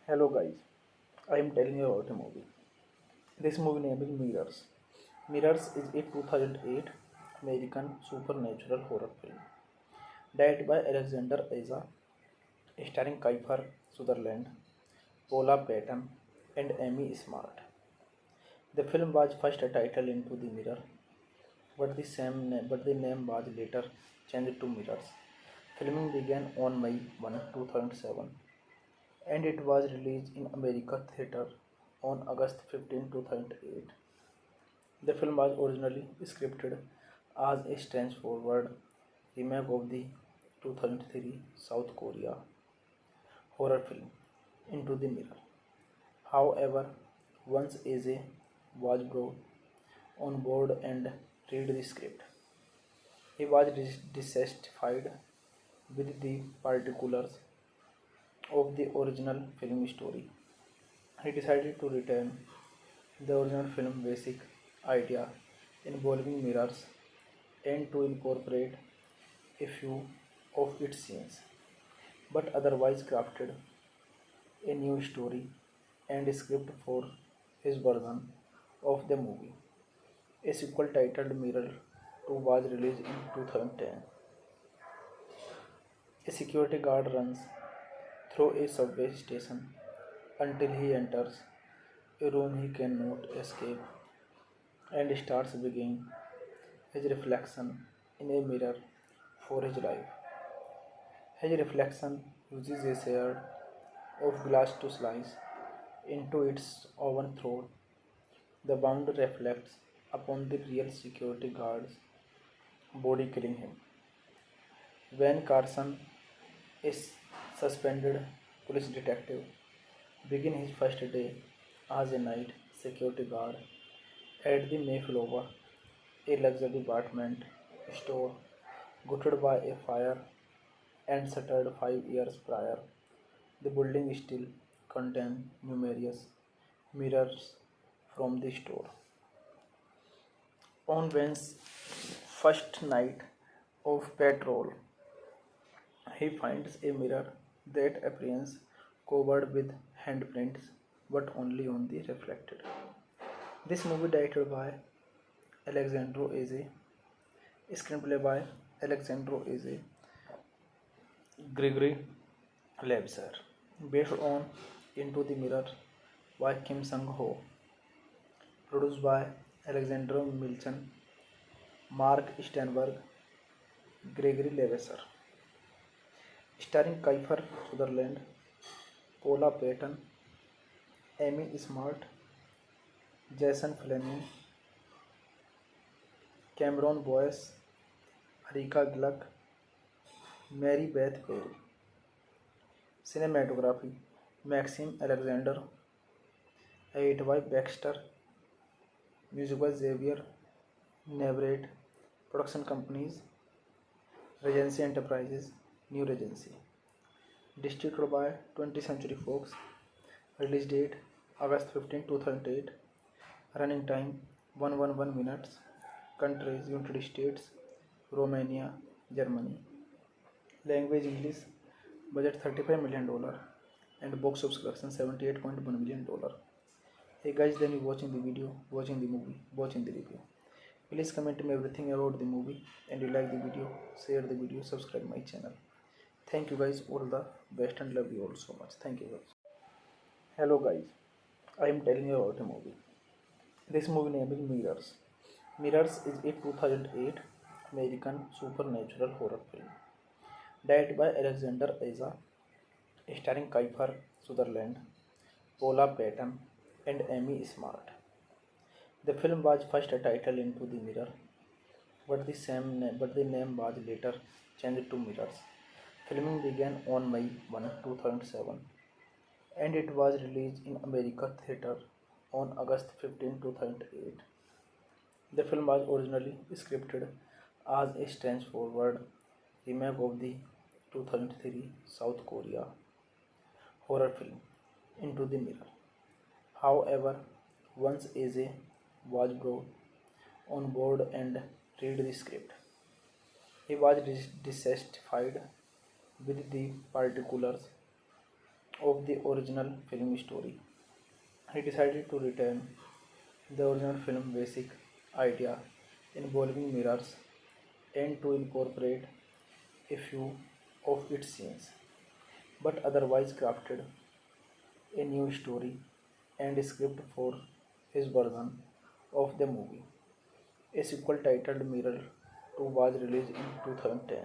Hello guys, I am telling you about a movie. This movie name is Mirrors. Mirrors is a 2008 American supernatural horror film directed by Alexander Aza, starring Kiefer Sutherland, Paula Patton, and Amy Smart. The film was first titled Into the Mirror, but the name was later changed to Mirrors. Filming began on May 1, 2007, and it was released in America theater on August 15, 2008. The film was originally scripted as a straightforward remake of the 2003 South Korea horror film Into the Mirror. However, once AJ was brought on board and read the script, he was dissatisfied with the particulars of the original film story. He decided to return the original film basic idea involving mirrors and to incorporate a few of its scenes, but otherwise crafted a new story and script for his version of the movie. A sequel titled Mirror 2 was released in 2010. A security guard runs through a subway station until he enters a room he cannot escape and starts begging his reflection in a mirror for his life. His reflection uses a shard of glass to slice into its oven throat. The wound reflects upon the real security guard's body, killing him. When Carson, a suspended police detective, begins his first day as a night security guard at the Mayflower, a luxury apartment store gutted by a fire and shuttered 5 years prior. The building still contains numerous mirrors from the store. On Ben's first night of patrol, he finds a mirror that appears covered with handprints but only on the reflected. This movie directed by Alexandro Aze, screenplay by Alexandro Aze, Gregory Lebser, based on Into the Mirror by Kim Sang-ho, produced by Alexander Milchan, Mark Steinberg, Gregory Leveser, starring Kiefer Sutherland, Paula Patton, Amy Smart, Jason Fleming, Cameron Boyce, Rika Gluck, Mary Beth Perry. Cinematography Maxim Alexander, edited by Baxter, music by Xavier Navarrete, production companies Regency Enterprises, New Regency, distributed by 20th Century Fox, release date August 15, 2008, running time 111 minutes, countries United States, Romania, Germany, language English, budget $35 million, and box office collection $78.1 million. Hey guys, then you watching the video, watching the movie, watching the review. Please comment me everything about the movie, and you like the video, share the video, subscribe my channel. Thank you guys, all the best, and love you all so much. Thank you guys. Hello guys, I am telling you about a movie. This movie name is Mirrors. Mirrors is a 2008 American supernatural horror film directed by Alexander Aza, starring Kiefer Sutherland, Paula Patton, and Amy Smart. The film was first titled Into the Mirror, but the name was later changed to Mirrors. Filming began on May 1, 2007, and it was released in America theater on August 15, 2008. The film was originally scripted as a straightforward remake of the 2003 South Korea horror film Into the Mirror. However, once AJ was brought on board and read the script, he was dissatisfied with the particulars of the original film story. He decided to return the original film basic idea involving mirrors and to incorporate a few of its scenes, but otherwise crafted a new story and script for his version of the movie. A sequel titled Mirror 2 was released in 2010.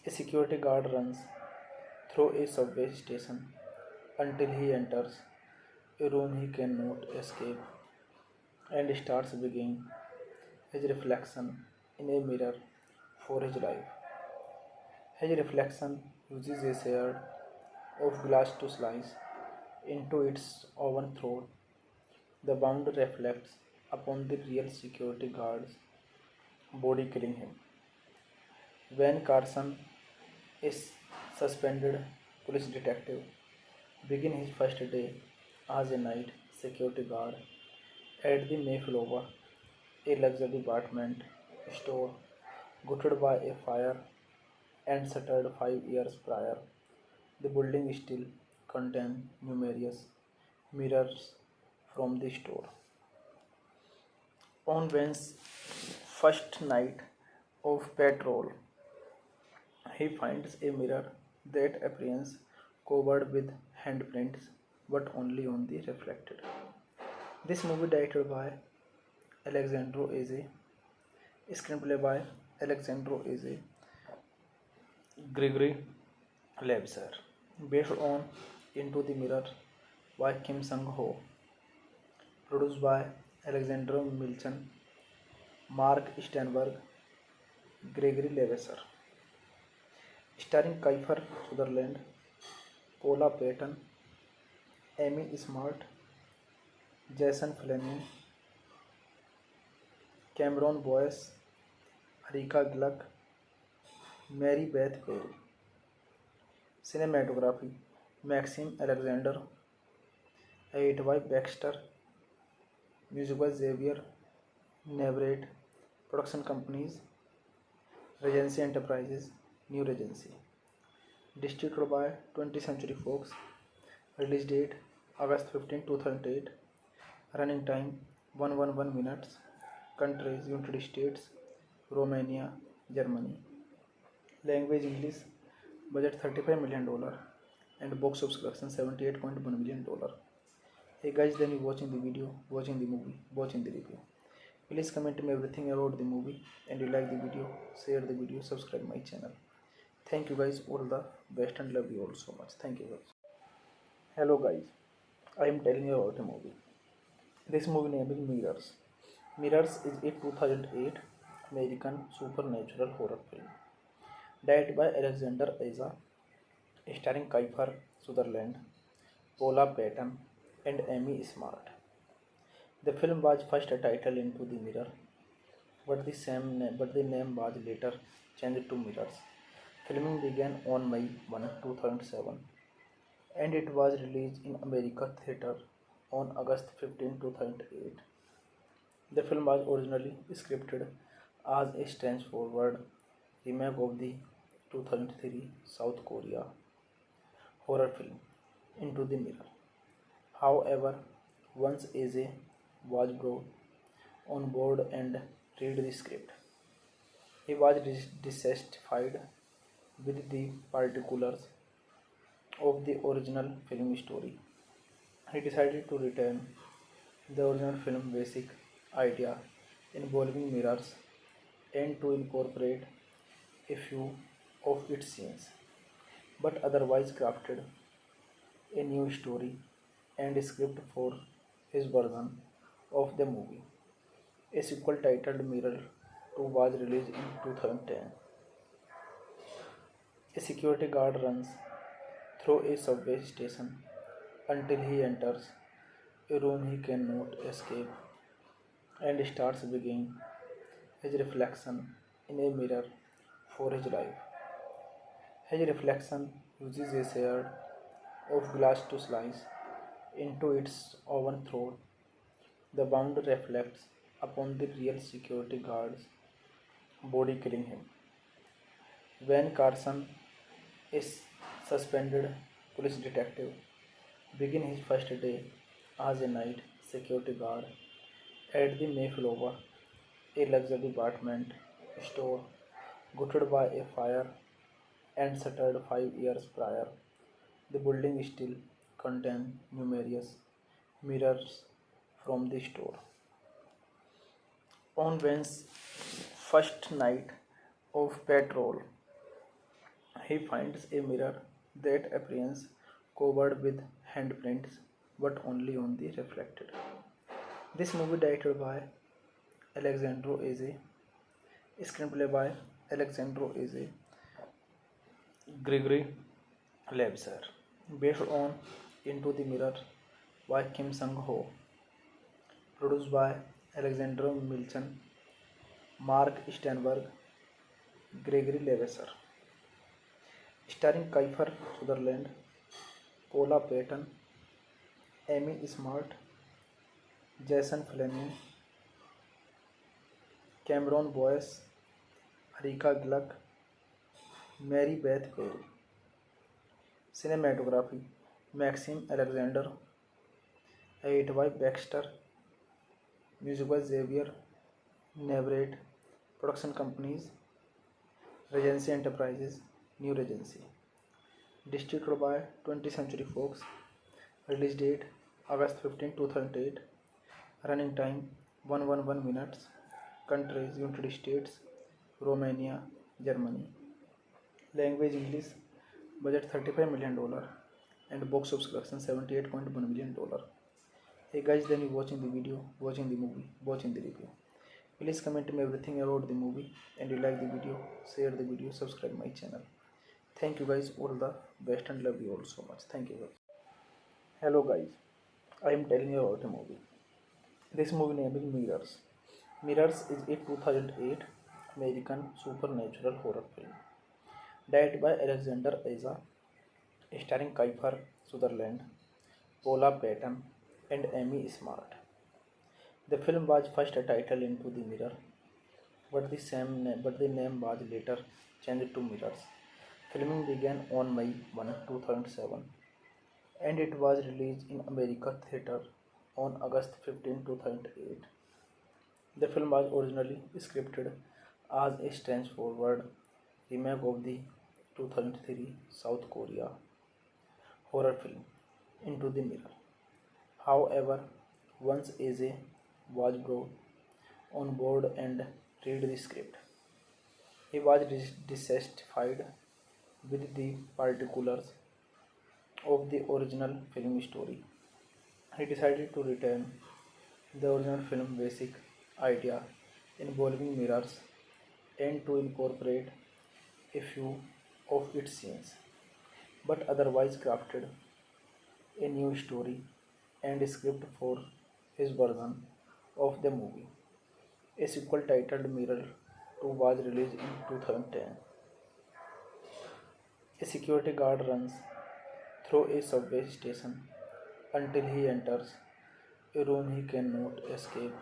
A security guard runs through a subway station until he enters a room he cannot escape and starts begging his reflection in a mirror for his life. His reflection uses a shard of glass to slice into its oven throat. The wound reflects upon the real security guard's body, killing him. When Carson, a suspended police detective, begins his first day as a night security guard at the Mayflower, a luxury department store gutted by a fire and shuttered 5 years prior. The building still contains numerous mirrors from the store. On Ben's first night of patrol, he finds a mirror that appears covered with handprints but only on the reflected. This movie directed by Alexandro Aze, screenplay by Alexandro Aze, Gregory Lebser, based on Into the Mirror by Kim Sang-ho, produced by Alexander Milchan, Mark Steinberg, Gregory Leveser, starring Kiefer Sutherland, Paula Patton, Amy Smart, Jason Fleming, Cameron Boyce, Rika Gluck, Mary Beth Perry. Cinematography Maxim Alexander, edited by Baxter, music by Xavier Navarrete, production companies Regency Enterprises, New Regency, distributed by 20th Century Fox, release date August 15, 2008, running time 111 minutes, countries United States, Romania, Germany, language English, budget $35 million, and box office collection $78.1 million. Hey guys, then you watching the video, watching the movie, watching the review. Please comment me everything about the movie, and you like the video, share the video, subscribe my channel. Thank you guys, all the best, and love you all so much. Thank you guys. Hello guys, I am telling you about a movie. This movie name is Mirrors. Mirrors is a 2008 American supernatural horror film directed by Alexander Aza, starring Kiefer Sutherland, Paula Patton, and Amy Smart. The film was first titled Into the Mirror, but the name was later changed to Mirrors. Filming began on May 1, 2007, and it was released in America theater on August 15, 2008. The film was originally scripted as a straightforward remake of the 2003 South Korea horror film Into the Mirror. However, once Aze was brought on board and read the script, he was dissatisfied with the particulars of the original film story. He decided to return the original film basic idea involving mirrors and to incorporate a few of its scenes, but otherwise crafted a new story and script for his version of the movie. A sequel titled Mirror 2 was released in 2010. A security guard runs through a subway station until he enters a room he cannot escape and starts begging his reflection in a mirror for his life. His reflection uses a shard of glass to slice into its oven throat. The wound reflects upon the real security guard's body, killing him. When Carson, a suspended police detective begin his first day as a night security guard at the Mayflower, a luxury department store gutted by a fire and shuttered 5 years prior. The building still contains numerous mirrors from the store. On Ben's first night of patrol, he finds a mirror that appears covered with handprints but only on the reflected. This movie directed by Alexandro Aze, screenplay by Alexandro Aze, Gregory Lebser, based on Into the Mirror by Kim Sang-ho, produced by Alexander Milchan, Mark Steinberg, Gregory Leveser, starring Kiefer Sutherland, Paula Patton, Amy Smart, Jason Fleming, Cameron Boyce, Erika Gluck, Mary Beth Perry. Cinematography Maxim Alexander, edit by Baxter, music by Xavier Navarrete, production companies Regency Enterprises, New Regency, distributed by 20th Century Fox, release date August 15, 2008, running time 111 minutes, countries United States, Romania, Germany, language English, budget $35 million, and box office collection $78.1 million. Hey guys, then you watching the video, watching the movie, watching the review. Please comment me everything about the movie, and you like the video, share the video, subscribe my channel. Thank you guys, all the best, and love you all so much. Thank you guys. Hello guys, I am telling you about a movie. This movie name is Mirrors. Mirrors is a 2008 American supernatural horror film directed by Alexander Aza, starring Kiefer Sutherland, Paula Patton, and Amy Smart. The film was first titled Into the Mirror, but the name was later changed to Mirrors. Filming began on May 1, 2007, and it was released in America theater on August 15, 2008. The film was originally scripted as a straightforward remake of the 2003 South Korea horror film Into the Mirror. However, once Aze was brought on board and read the script, he was dissatisfied with the particulars of the original film story. He decided to return the original film basic idea involving mirrors and to incorporate a few of its scenes, but otherwise crafted a new story and script for his version of the movie. A sequel titled Mirror 2 was released in 2010. A security guard runs through a subway station until he enters a room he cannot escape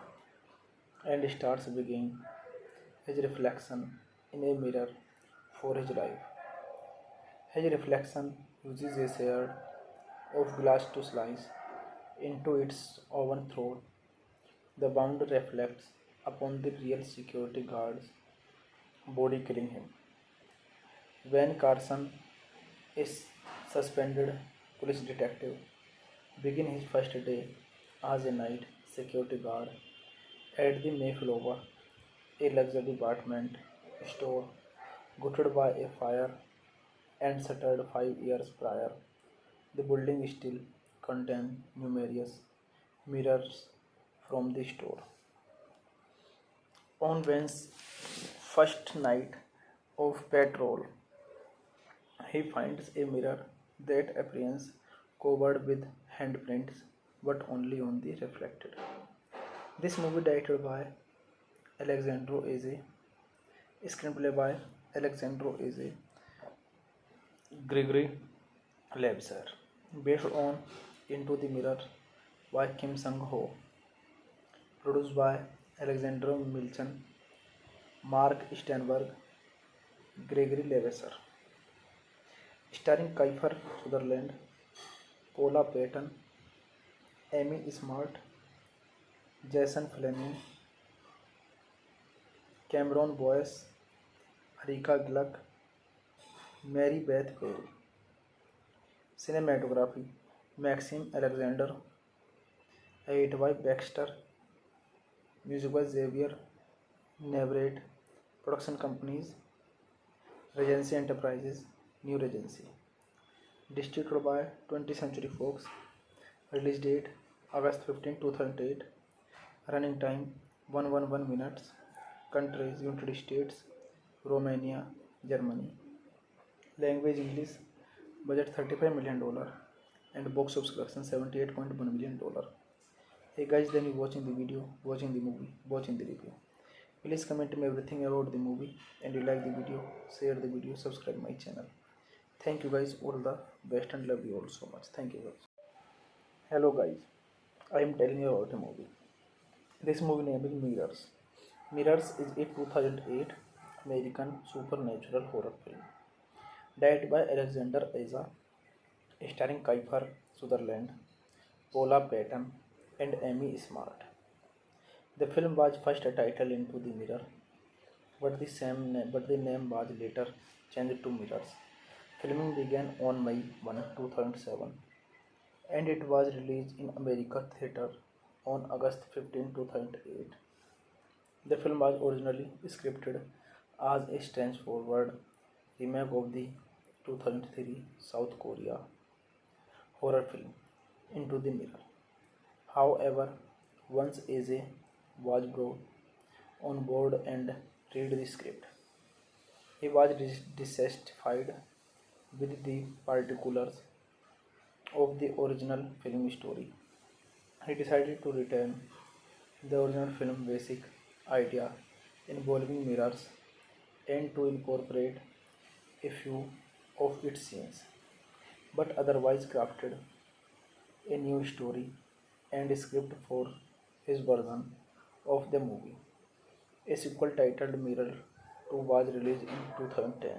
and starts begging his reflection in a mirror for his life. His reflection uses a shard of glass to slice into its oven throat. The wound reflects upon the real security guard's body, killing him. When Carson, a suspended police detective, begins his first day as a night security guard at the Mayflower, a luxury department store gutted by a fire and shuttered 5 years prior. The building still contains numerous mirrors from the store. On Ben's first night of patrol, he finds a mirror that appears covered with handprints but only on the reflected. This movie directed by Alexandro Aze, screenplay by Alexandro Aze, Gregory Lebser, based on Into the Mirror by Kim Sang-ho, produced by Alexander Milchan, Mark Steinberg, Gregory Leveser, starring Kiefer Sutherland, Paula Patton, Amy Smart, Jason Fleming, Cameron Boyce, Erika Gluck, Mary Beth Bale. Cinematography Maxim Alexander, edit by Baxter, music by Xavier Navarrete, production companies Regency Enterprises, New Regency, distributed by 20th Century Fox, release date August 15, 2008, running time 111 minutes, countries United States, Romania, Germany, language English, budget $35 million, and box office collection $78.1 million. Hey guys, then you watching the video, watching the movie, watching the review. Please comment me everything about the movie, and you like the video, share the video, subscribe my channel. Thank you guys, all the best, and love you all so much. Thank you guys. Hello guys, I am telling you about a movie. This movie name is Mirrors. Mirrors is a 2008 American supernatural horror film directed by Alexander Aza, starring Kiefer Sutherland, Paula Patton, and Amy Smart. The film was first titled Into the Mirror, but the name was later changed to Mirrors. Filming began on May 1, 2007, and it was released in America theater on August 15, 2008. The film was originally scripted as a straightforward remake of the 2003 South Korea horror film Into the Mirror. However, once AJ was brought on board and read the script, he was dissatisfied with the particulars of the original film story. He decided to return the original film basic idea involving mirrors and to incorporate a few of its scenes, but otherwise crafted a new story and script for his version of the movie. A sequel titled Mirror 2 was released in 2010.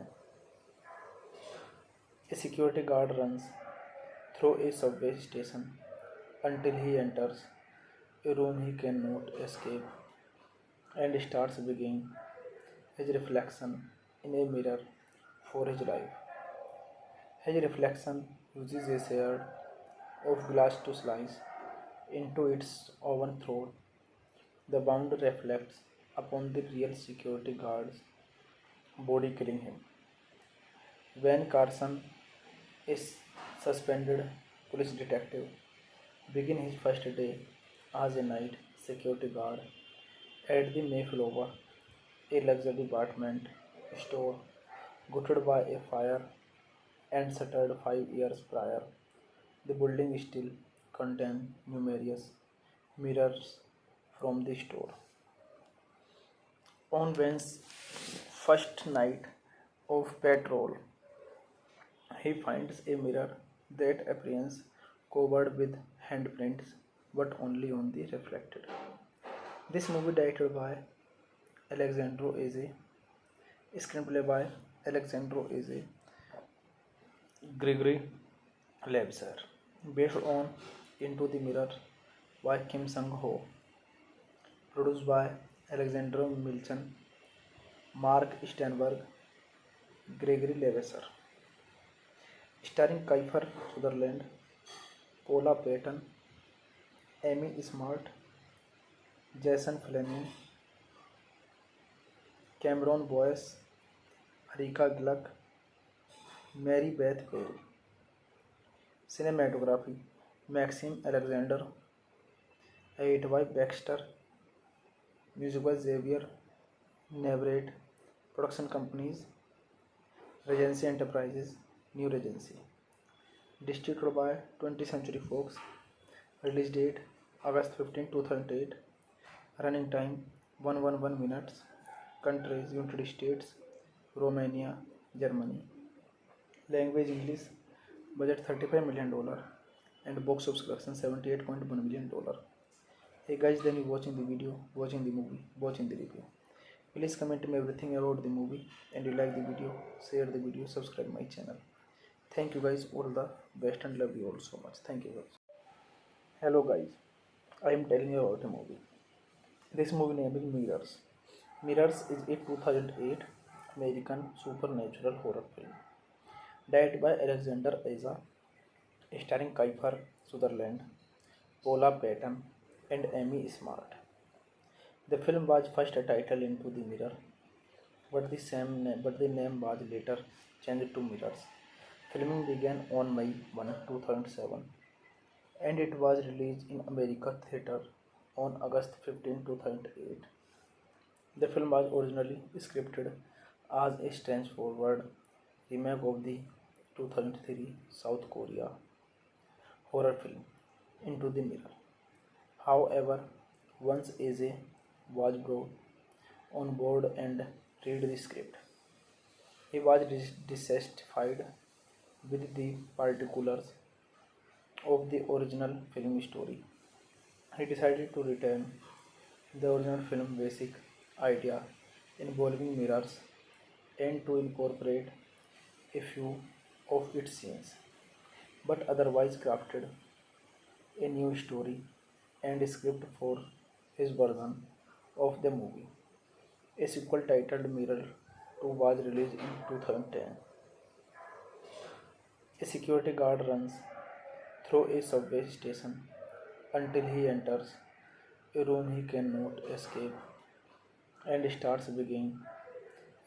A security guard runs through a subway station until he enters a room he cannot escape and starts begging his reflection in a mirror for his life. His reflection uses a shard of glass to slice into its oven throat. The wound reflects upon the real security guard's body, killing him. When Carson, a suspended police detective, begins his first day as a night security guard at the Mayflower, a luxury department store gutted by a fire and shuttered 5 years prior. The building still contains numerous mirrors from the store. On Ben's first night of patrol, he finds a mirror that appears covered with handprints but only on the reflected. This movie directed by Alexandro Aze, screenplay by Alexandro Aze, Gregory Lebser, based on Into the Mirror by Kim Sang-ho, produced by Alexander Milchan, Mark Steinberg, Gregory Lebser, starring Kiefer Sutherland, Paula Patton, Amy Smart, Jason Fleming, Cameron Boyce, Erika Gluck, Mary Beth Bale. Cinematography Maxim Alexander, edit by Baxter, music by Xavier Navarrete, production companies Regency Enterprises, New Regency, distributed by 20th Century Fox, release date August 15, 2008, running time 111 minutes, countries United States, Romania, Germany, language English, budget $35 million, and box office collection $78.1 million. Hey guys, then you watching the video, watching the movie, watching the review. Please comment me everything about the movie, and you like the video, share the video, subscribe my channel. Thank you guys, all the best and love you all so much. Thank you guys. Hello guys, I am telling you about a movie. This movie name is Mirrors. Mirrors is a 2008 American supernatural horror film directed by Alexander Aza, starring Kiefer Sutherland, Paula Patton, and Amy Smart. The film was first titled Into the Mirror, but the name was later changed to Mirrors. Filming began on May 1, 2007, and it was released in America theater on August 15, 2008. The film was originally scripted as a straightforward remake of the 2003 South Korea horror film Into the Mirror. However, once AJ was brought on board and read the script, he was dissatisfied with the particulars of the original film story. He decided to return the original film basic idea involving mirrors and to incorporate a few of its scenes, but otherwise crafted a new story and script for his version of the movie. A sequel titled Mirror 2 was released in 2010. A security guard runs through a subway station until he enters a room he cannot escape and starts begging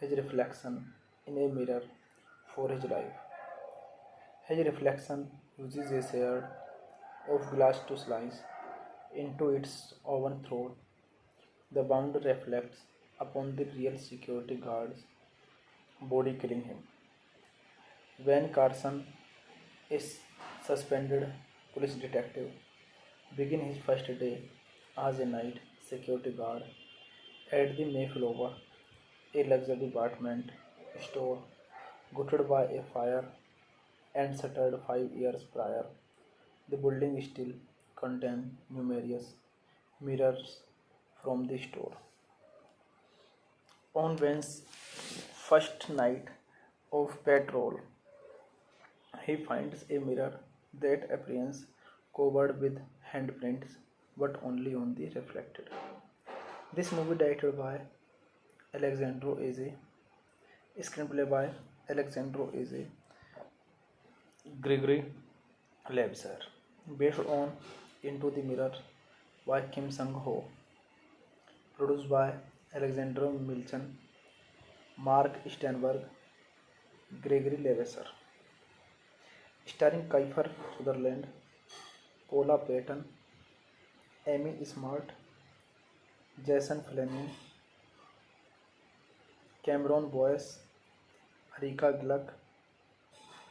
his reflection in a mirror for his life. His reflection uses a shard of glass to slice into its oven throat. The wound reflects upon the real security guard's body, killing him. When Carson, a suspended police detective, begins his first day as a night security guard at the Mayflower, a luxury department store gutted by a fire and shuttered 5 years prior. The building still contains numerous mirrors from the store. On Ben's first night of patrol, he finds a mirror that appears covered with handprints but only on the reflected. This movie directed by Alexandro Aze, screenplay by Alexandro Aze, Gregory Lebser, based on Into the Mirror by Kim Sang-ho, produced by Alexander Milchan, Mark Steinberg, Gregory Leveser, starring Kiefer Sutherland, Paula Patton, Amy Smart, Jason Fleming, Cameron Boyce, Erika Gluck,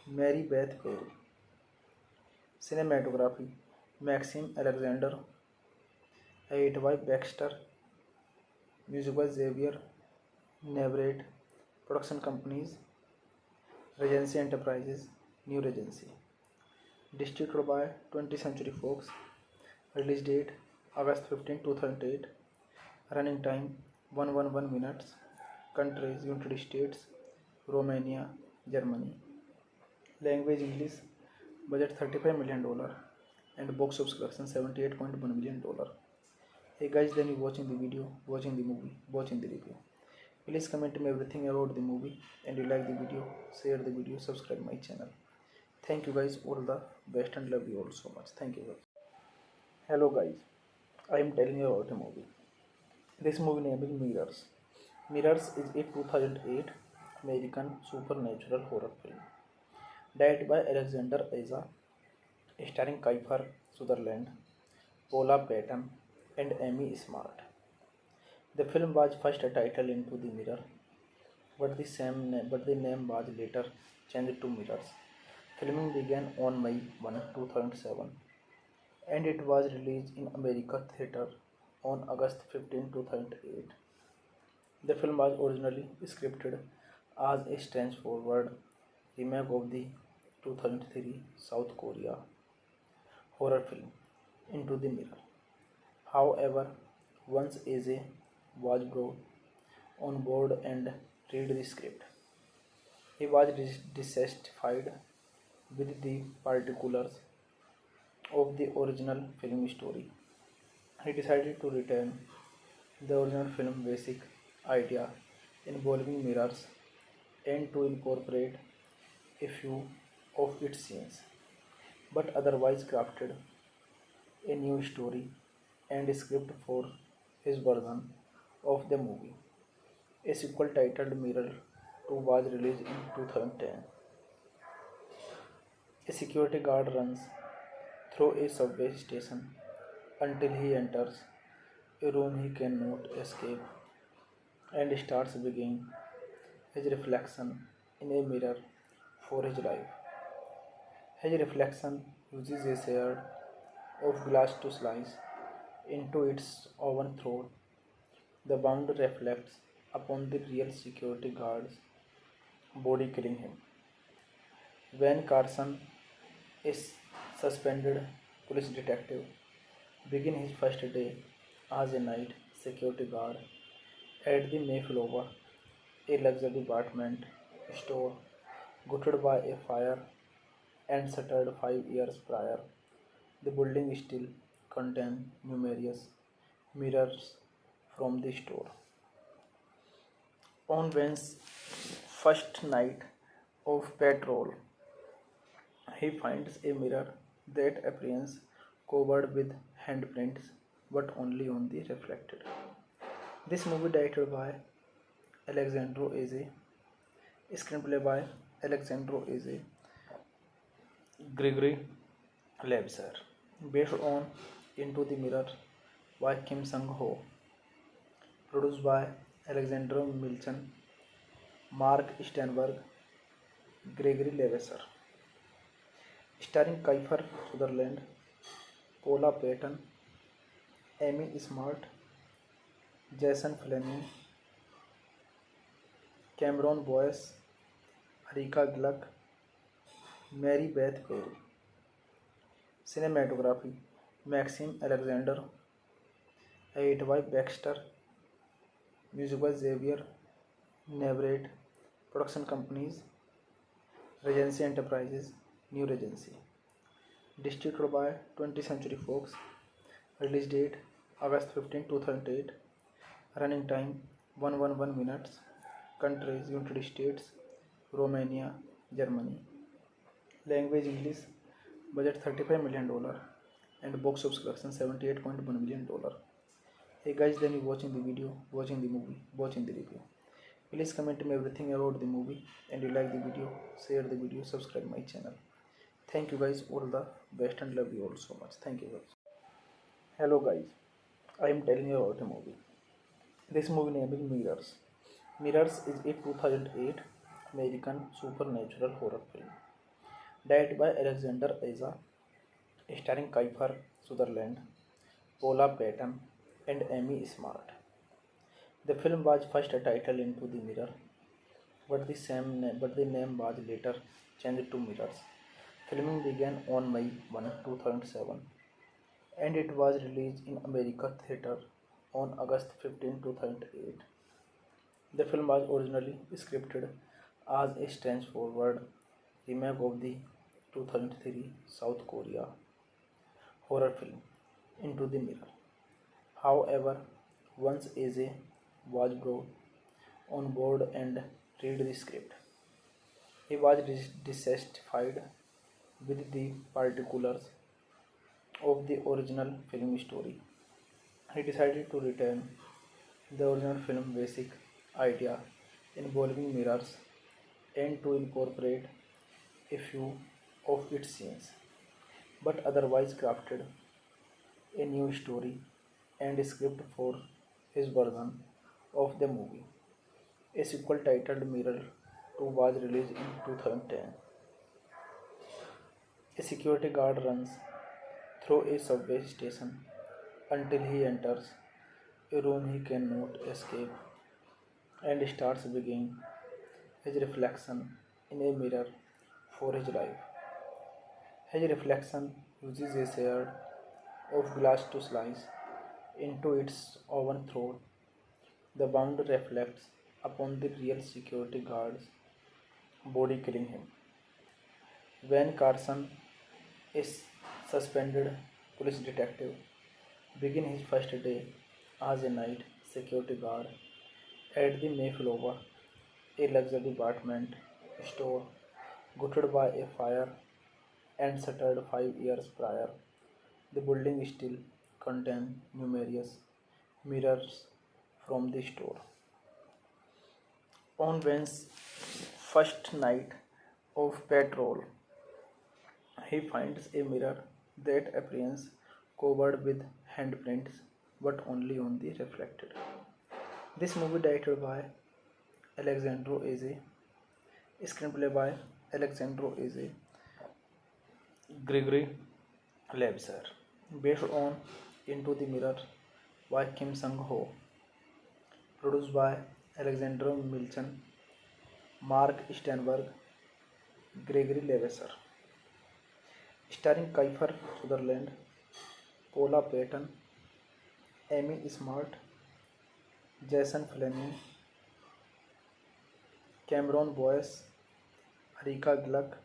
Mary Beth Bale. Cinematography Maxim Alexander, edit by Baxter, music by Xavier Navarrete, production companies Regency Enterprises, New Regency, distributed by 20th Century Fox, release date August 15, 2008, running time 111 minutes, countries United States, Romania, Germany, language English, budget $35 million, and box office collection $78.1 million. Hey guys, then you watching the video, watching the movie, watching the review. Please comment me everything about the movie, and you like the video, share the video, subscribe my channel. Thank you guys, all the best and love you all so much. Thank you guys. Hello guys, I am telling you about a movie. This movie name is Mirrors. Mirrors is a 2008 American supernatural horror film directed by Alexander Aza, starring Kiefer Sutherland, Paula Patton, and Amy Smart. The film was first titled Into the Mirror, but the name was later changed to Mirrors. Filming began on May 1, 2007, and it was released in America theater on August 15, 2008. The film was originally scripted as a straightforward remake of the 2003 South Korea horror film Into the Mirror. However, once AJ was brought on board and read the script, he was dissatisfied with the particulars of the original film story. He decided to retain the original film basic idea involving mirrors and to incorporate a few of its scenes, but otherwise crafted a new story and script for his version of the movie. A sequel titled Mirror 2 was released in 2010. A security guard runs through a subway station until he enters a room he cannot escape and starts begging his reflection in a mirror for his life. His reflection uses a shard of glass to slice into its oven throat. The wound reflects upon the real security guard's body, killing him. When Carson, a suspended police detective, begins his first day as a night security guard at the Mayflower, a luxury department store gutted by a fire and shuttered 5 years prior. The building still contains numerous mirrors from the store. On Ben's first night of patrol, he finds a mirror that appears covered with handprints but only on the reflected. This movie directed by Alexandro Aze, screenplay by Alexandro Aze, Gregory Lebser, based on Into the Mirror by Kim Sang-ho, produced by Alexander Milchan, Mark Steinberg, Gregory Leveser, starring Kiefer Sutherland, Paula Patton, Amy Smart, Jason Fleming, Cameron Boyce, Erika Gluck, Mary Beth Perry. Cinematography Maxim Alexander, edit by Baxter, music by Xavier Navarrete, production companies Regency Enterprises, New Regency, distributed by 20th Century Fox, release date August 15, 2008, running time 111 minutes, countries United States, Romania, Germany, language English, budget $35 million, and box office collection $78.1 million. Hey guys, then you watching the video, watching the movie, watching the review. Please comment me everything about the movie, and you like the video, share the video, subscribe my channel. Thank you guys, all the best, and love you all so much. Thank you guys. Hello guys, I am telling you about a movie. This movie name is Mirrors. Mirrors is a 2008 American supernatural horror film directed by Alexander Aza, starring Kiefer Sutherland, Paula Patton, and Amy Smart. The film was first titled Into the Mirror, but the name was later changed to Mirrors. Filming began on May 1, 2007, and it was released in America theater on August 15, 2008. The film was originally scripted as a straightforward remake of the 2003 South Korea horror film Into the Mirror. However, once Aze was brought on board and read the script, he was dissatisfied with the particulars of the original film story. He decided to retain the original film basic idea involving mirrors and to incorporate a few of its scenes, but otherwise crafted a new story and script for his version of the movie. A sequel titled Mirror 2 was released in 2010. A security guard runs through a subway station until he enters a room he cannot escape and starts begging his reflection in a mirror for his life. His reflection uses a shard of glass to slice into its oven throat. The wound reflects upon the real security guard's body, killing him. When Carson is suspended police detective begin his first day as a night security guard at the Mayflower, a luxury department store gutted by a fire and shuttered 5 years prior. The building still contains numerous mirrors from the store. On Ben's first night of patrol, he finds a mirror that appears covered with handprints but only on the reflected. This movie directed by Alexandro Aze, screenplay by Alexandro Aze, Gregory Lebser, based on Into the Mirror by Kim Sang-ho, produced by Alexander Milchan, Mark Steinberg, Gregory Leveser, starring Kiefer Sutherland, Paula Patton, Amy Smart, Jason Fleming, Cameron Boyce, Rika Gluck,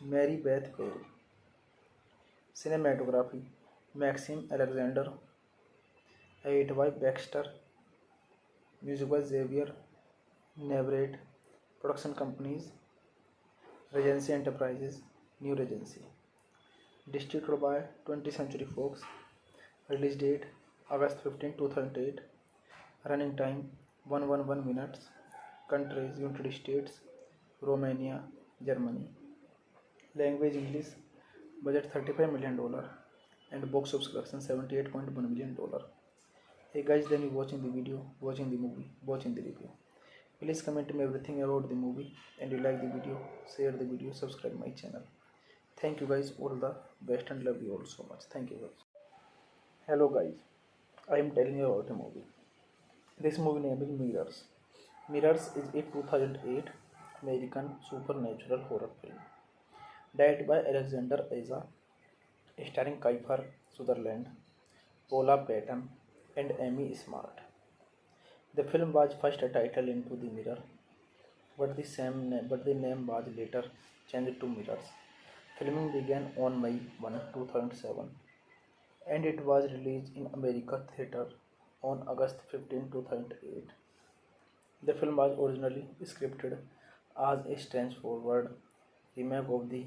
Mary Beth Perry. Cinematography Maxim Alexander, edit by Baxter, music by Xavier Navarrete, production companies Regency Enterprises, New Regency, distributed by 20th Century Fox, release date August 15, 2008, running time 111 minutes, countries United States, Romania, Germany, language English, budget $35 million, and box office collection $78.1 million. Hey guys, then you watching the video, watching the movie, watching the review. Please comment me everything about the movie, and you like the video, share the video, subscribe my channel. Thank you guys, all the best, and love you all so much. Thank you guys. Hello guys, I am telling you about a movie. This movie name is Mirrors. Mirrors is a 2008 American supernatural horror film directed by Alexander Aza, starring Kiefer Sutherland, Paula Patton, and Amy Smart. The film was first titled Into the Mirror, but the name was later changed to Mirrors. Filming began on May 1, 2007, and it was released in America theater on August 15, 2008. The film was originally scripted as a straightforward remake of the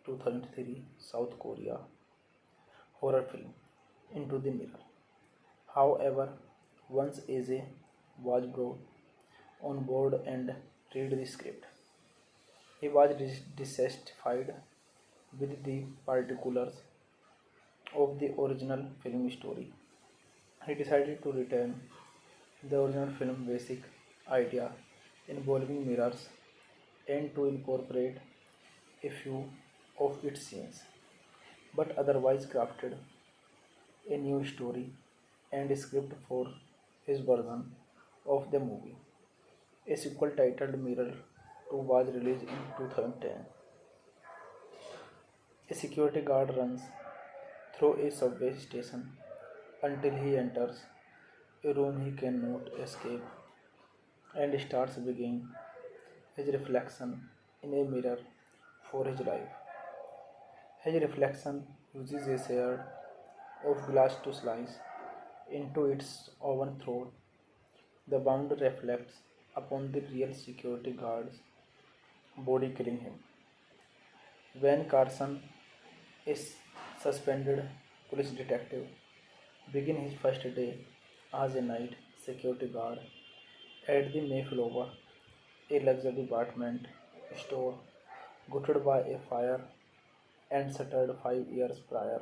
2003 South Korea horror film Into the Mirror. However, once Aze was brought on board and read the script, he was dissatisfied with the particulars of the original film story. He decided to return the original film basic idea involving mirrors and to incorporate a few of its scenes, but otherwise crafted a new story and script for his version of the movie. A sequel titled Mirror 2 was released in 2010. A security guard runs through a subway station until he enters a room he cannot escape and starts begging his reflection in a mirror for his life. His reflection uses a shard of glass to slice into its oven throat. The wound reflects upon the real security guard's body, killing him. When Carson is suspended police detective begin his first day as a night security guard at the Mayflower, a luxury department store gutted by a fire and shuttered 5 years prior.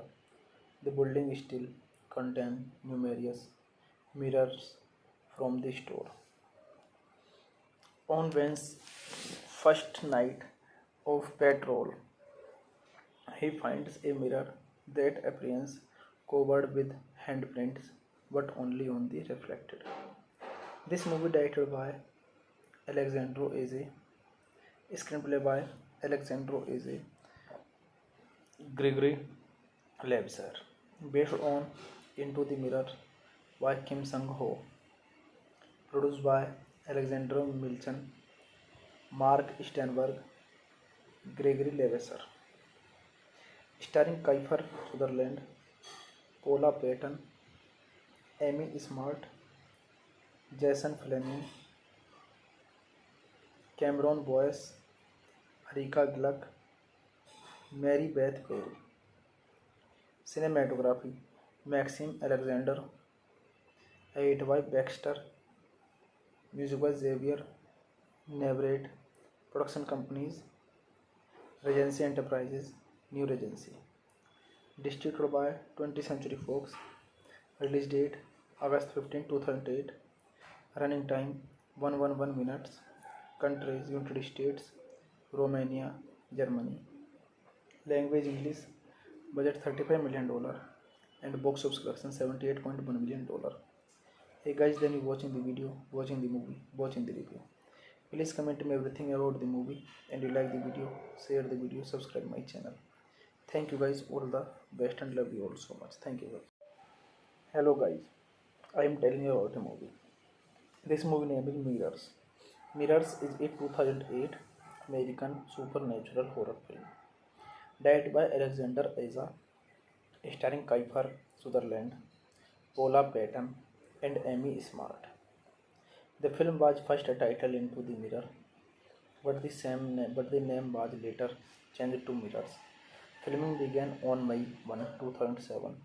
The building still contains numerous mirrors from the store. On Ben's first night of patrol, he finds a mirror that appears covered with handprints but only on the reflected. This movie directed by Alexandro Aze, screenplay by Alexandro Aze, Gregory Lebser, based on Into the Mirror by Kim Sang-ho, produced by Alexander Milchan, Mark Steinberg, Gregory Levasseur, starring Kiefer Sutherland, Paula Patton, Amy Smart, Jason Fleming, Cameron Boyce, Erika Gluck, Mary Beth Bell. Cinematography Maxim Alexander, edit by Baxter, music by Xavier Navarrete, production companies Regency Enterprises, New Regency, distributed by 20th Century Fox, release date August 15, 2008, running time 111 minutes, countries United States, Romania, Germany, language English, budget $35 million, and box office collection $78.1 million. Hey guys, then you watching the video, watching the movie, watching the review. Please comment me everything about the movie, and you like the video, share the video, subscribe my channel. Thank you guys, all the best, and love you all so much. Thank you guys. Hello guys, I am telling you about a movie. This movie name is Mirrors. Mirrors is a 2008 American supernatural horror film directed by Alexander Aza, starring Kiefer Sutherland, Paula Patton, and Amy Smart. The film was first titled Into the Mirror, but the name was later changed to Mirrors. Filming began on May 1, 2007,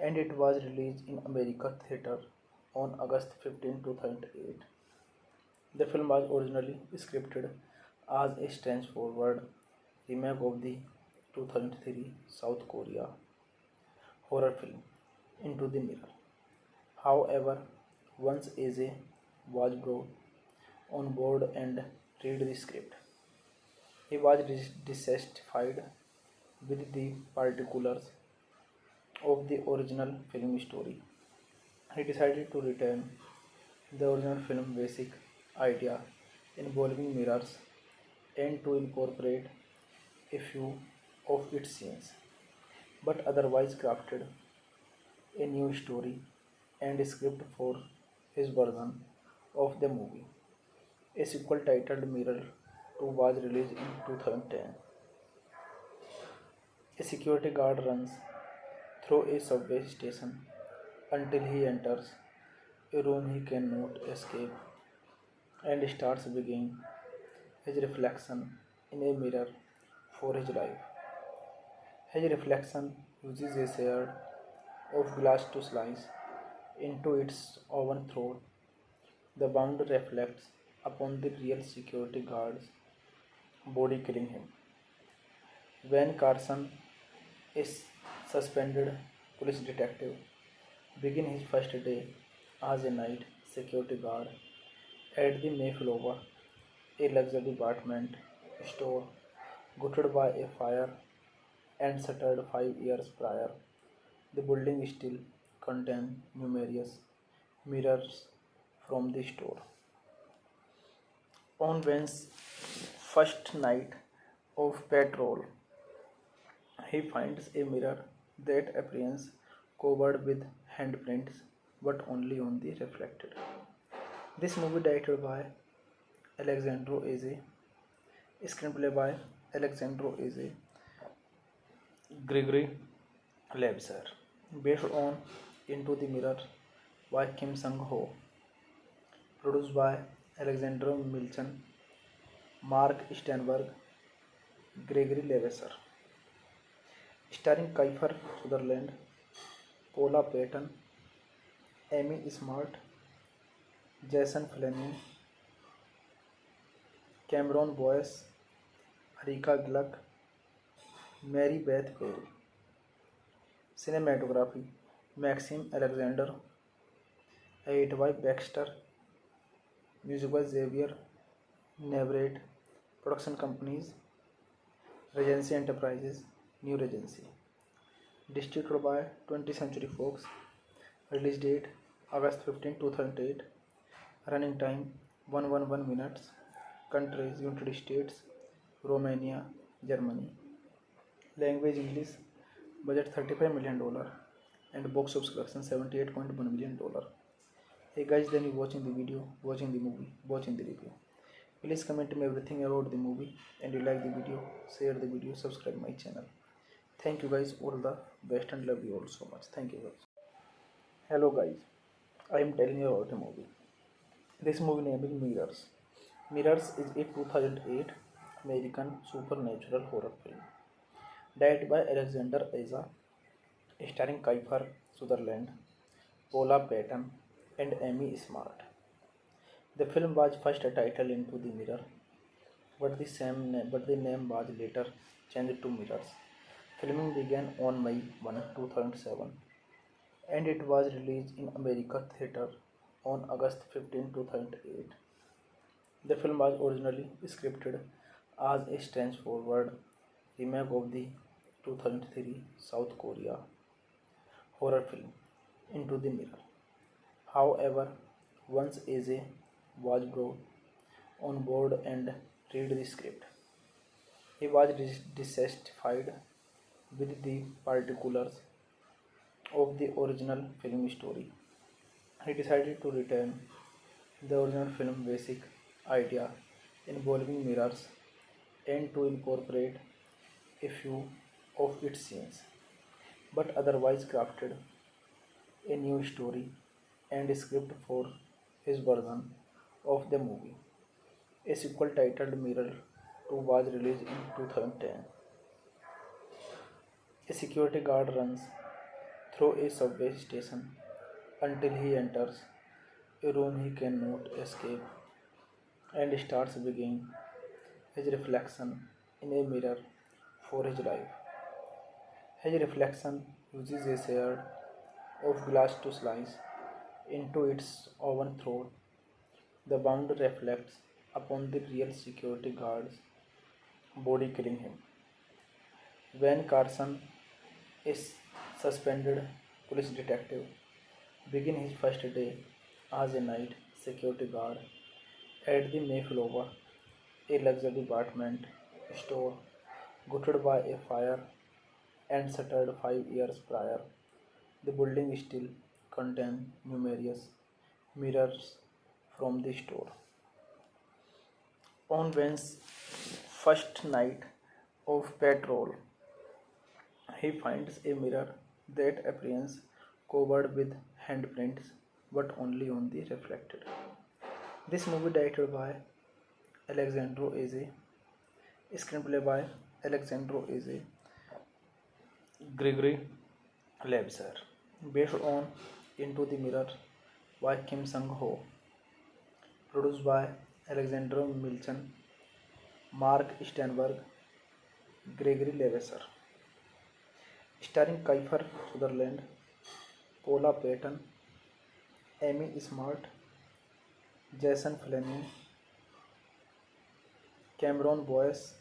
and it was released in America theater on August 15, 2008. The film was originally scripted as a straightforward remake of the 2003 South Korea horror film Into the Mirror. However, once AJ was brought on board and read the script, he was dissatisfied with the particulars of the original film story. He decided to return the original film basic idea involving mirrors and to incorporate a few of its scenes, but otherwise crafted a new story and script for his version of the movie. A sequel titled Mirror 2 was released in 2010. A security guard runs through a subway station until he enters a room he cannot escape and starts viewing his reflection in a mirror for his life. His reflection uses a shard of glass to slice into its oven throat. The wound reflects upon the real security guard's body, killing him. When Carson, a suspended police detective, begins his first day as a night security guard at the Mayflower, a luxury department store gutted by a fire and shuttered 5 years prior. The building still contains numerous mirrors from the store. On Ben's first night of patrol, he finds a mirror that appears covered with handprints but only on the reflected. This movie directed by Alexandre Aja, screenplay by Alexandre Aja, Gregory Levasseur, based on Into the Mirror by Kim Sang-ho, produced by Alexander Milchan, Mark Steinberg, Gregory Levasseur, starring Kiefer Sutherland, Paula Patton, Amy Smart, Jason Fleming, Cameron Boyce, Erika Gluck, Mary Beth Bell. Cinematography Maxim Alexander, edit by Baxter, music by Xavier Navarrete, production companies Regency Enterprises, New Regency, distributed by 20th Century Fox, release date August 15, 2008, running time 111 minutes, countries United States, Romania, Germany, language English, budget $35 million, and box office collection $78.1 million. Hey guys, then you watching the video, watching the movie, watching the review. Please comment me everything about the movie, and you like the video, share the video, subscribe my channel. Thank you guys, all the best, and love you all so much. Thank you guys. Hello guys, I am telling you about a movie. This movie name is Mirrors. Mirrors is a 2008 American supernatural horror film directed by Alexander Aza, starring Kiefer Sutherland, Paula Patton, and Amy Smart. The film was first titled Into the Mirror, but the name was later changed to Mirrors. Filming began on May 1, 2007, and it was released in America theater on August 15, 2008. The film was originally scripted as a straightforward remake of the 2003 South Korea horror film Into the Mirror. However, once AJ was brought on board and read the script, he was dissatisfied with the particulars of the original film story. He decided to return the original film basic idea involving mirrors and to incorporate a few of its scenes, but otherwise crafted a new story and script for his version of the movie. A sequel titled Mirror 2 was released in 2010. A security guard runs through a subway station until he enters a room he cannot escape and starts begging his reflection in a mirror for his life. His reflection uses a shard of glass to slice into its oven throat. The wound reflects upon the real security guard's body, killing him. When Carson, a suspended police detective, begins his first day as a night security guard at the Mayflower, a luxury department store gutted by a fire and shuttered 5 years prior. The building still contains numerous mirrors from the store. On Ben's first night of patrol, he finds a mirror that appears covered with handprints but only on the reflected. This movie directed by Alexandro Aze, screenplay by Alexandro Aze, Gregory Lebser, based on Into the Mirror by Kim Sang-ho, produced by Alexander Milchan, Mark Steinberg, Gregory Leveser, starring Kiefer Sutherland, Paula Patton, Amy Smart, Jason Fleming, Cameron Boyce,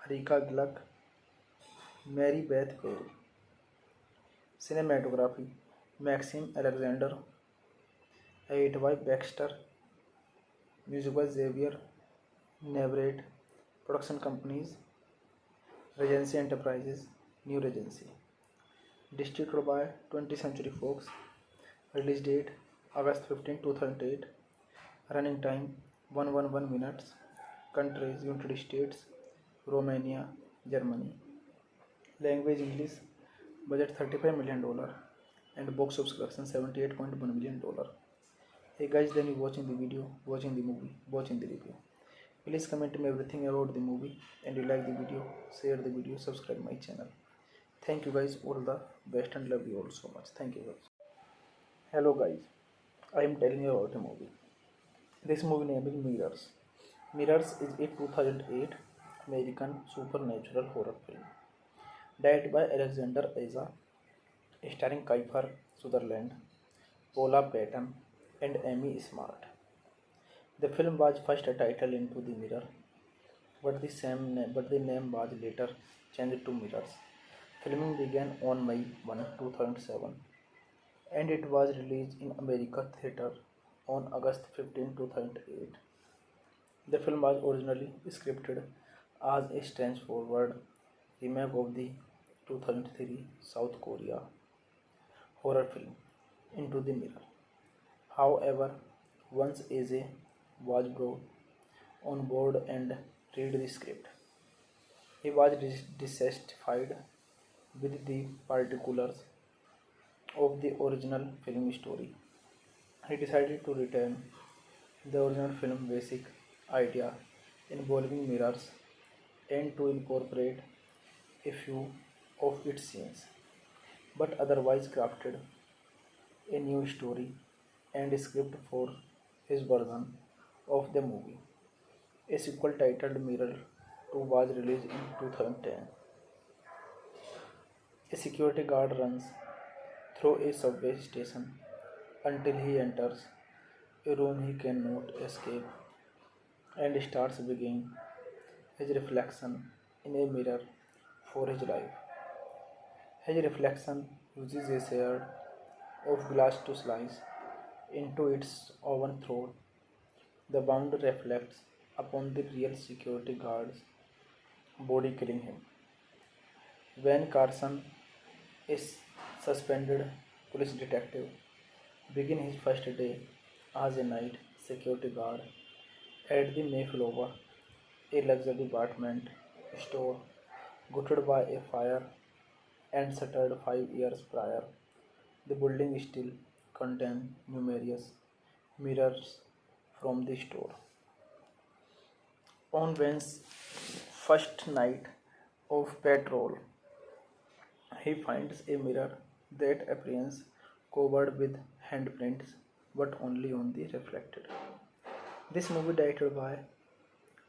Erika Gluck, Mary Beth Bale. Cinematography Maxim Alexander, edit by Baxter, music by Xavier Navarrete, production companies Regency Enterprises, New Regency, distributed by 20th Century Fox, release date August 15, 2008, running time 111 minutes, countries United States, Romania, Germany, language English, budget $35 million, and box office collection $78.1 million. Hey guys, then you watching the video, watching the movie, watching the review. Please comment me everything about the movie, and you like the video, share the video, subscribe my channel. Thank you guys, all the best, and love you all so much. Thank you guys. Hello guys, I am telling you about a movie. This movie name is Mirrors. Mirrors is a 2008 American supernatural horror film directed by Alexander Aza, starring Kiefer Sutherland, Paula Patton, and Amy Smart. The film was first titled Into the Mirror, but the name was later changed to Mirrors. Filming began on May 1, 2007, and it was released in America theater on August 15, 2008. The film was originally scripted as a straightforward remake of the 2003 South Korea horror film Into the Mirror. However, once AJ was brought on board and read the script. He was dissatisfied with the particulars of the original film story. He decided to return the original film basic idea involving mirrors and to incorporate a few of its scenes, but otherwise crafted a new story and script for his version of the movie. A sequel titled Mirror 2 was released in 2010. A security guard runs through a subway station until he enters a room he cannot escape and starts begging his reflection in a mirror for his life. His reflection uses a shard of glass to slice into its oven throat. The wound reflects upon the real security guard's body, killing him. When Carson, a suspended police detective, begins his first day as a night security guard at the Mayflower, a luxury department store gutted by a fire and shuttered 5 years prior. The building still contains numerous mirrors from the store. On Ben's first night of patrol, he finds a mirror that appears covered with handprints but only on the reflected. This movie directed by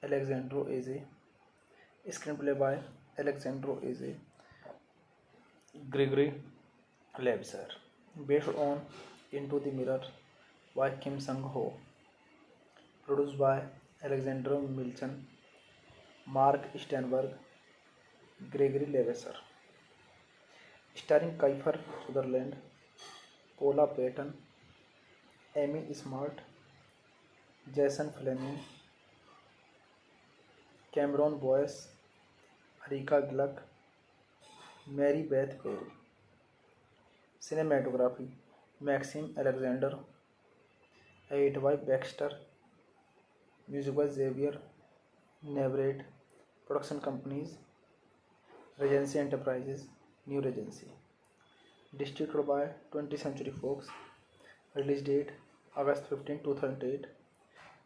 Alexandro Aze, screenplay by Alexandro Aze, Gregory Lebser, based on Into the Mirror by Kim Sang-ho, produced by Alexander Milchan, Mark Steinberg, Gregory Leveser, starring Kiefer Sutherland, Paula Patton, Amy Smart, Jason Fleming, Cameron Boyce, Erika Gluck, Mary Beth Bale. Cinematography Maxim Alexander, edit by Baxter, music by Xavier Navarrete, production companies Regency Enterprises, New Regency, distributed by 20th Century Fox, release date August 15, 2008,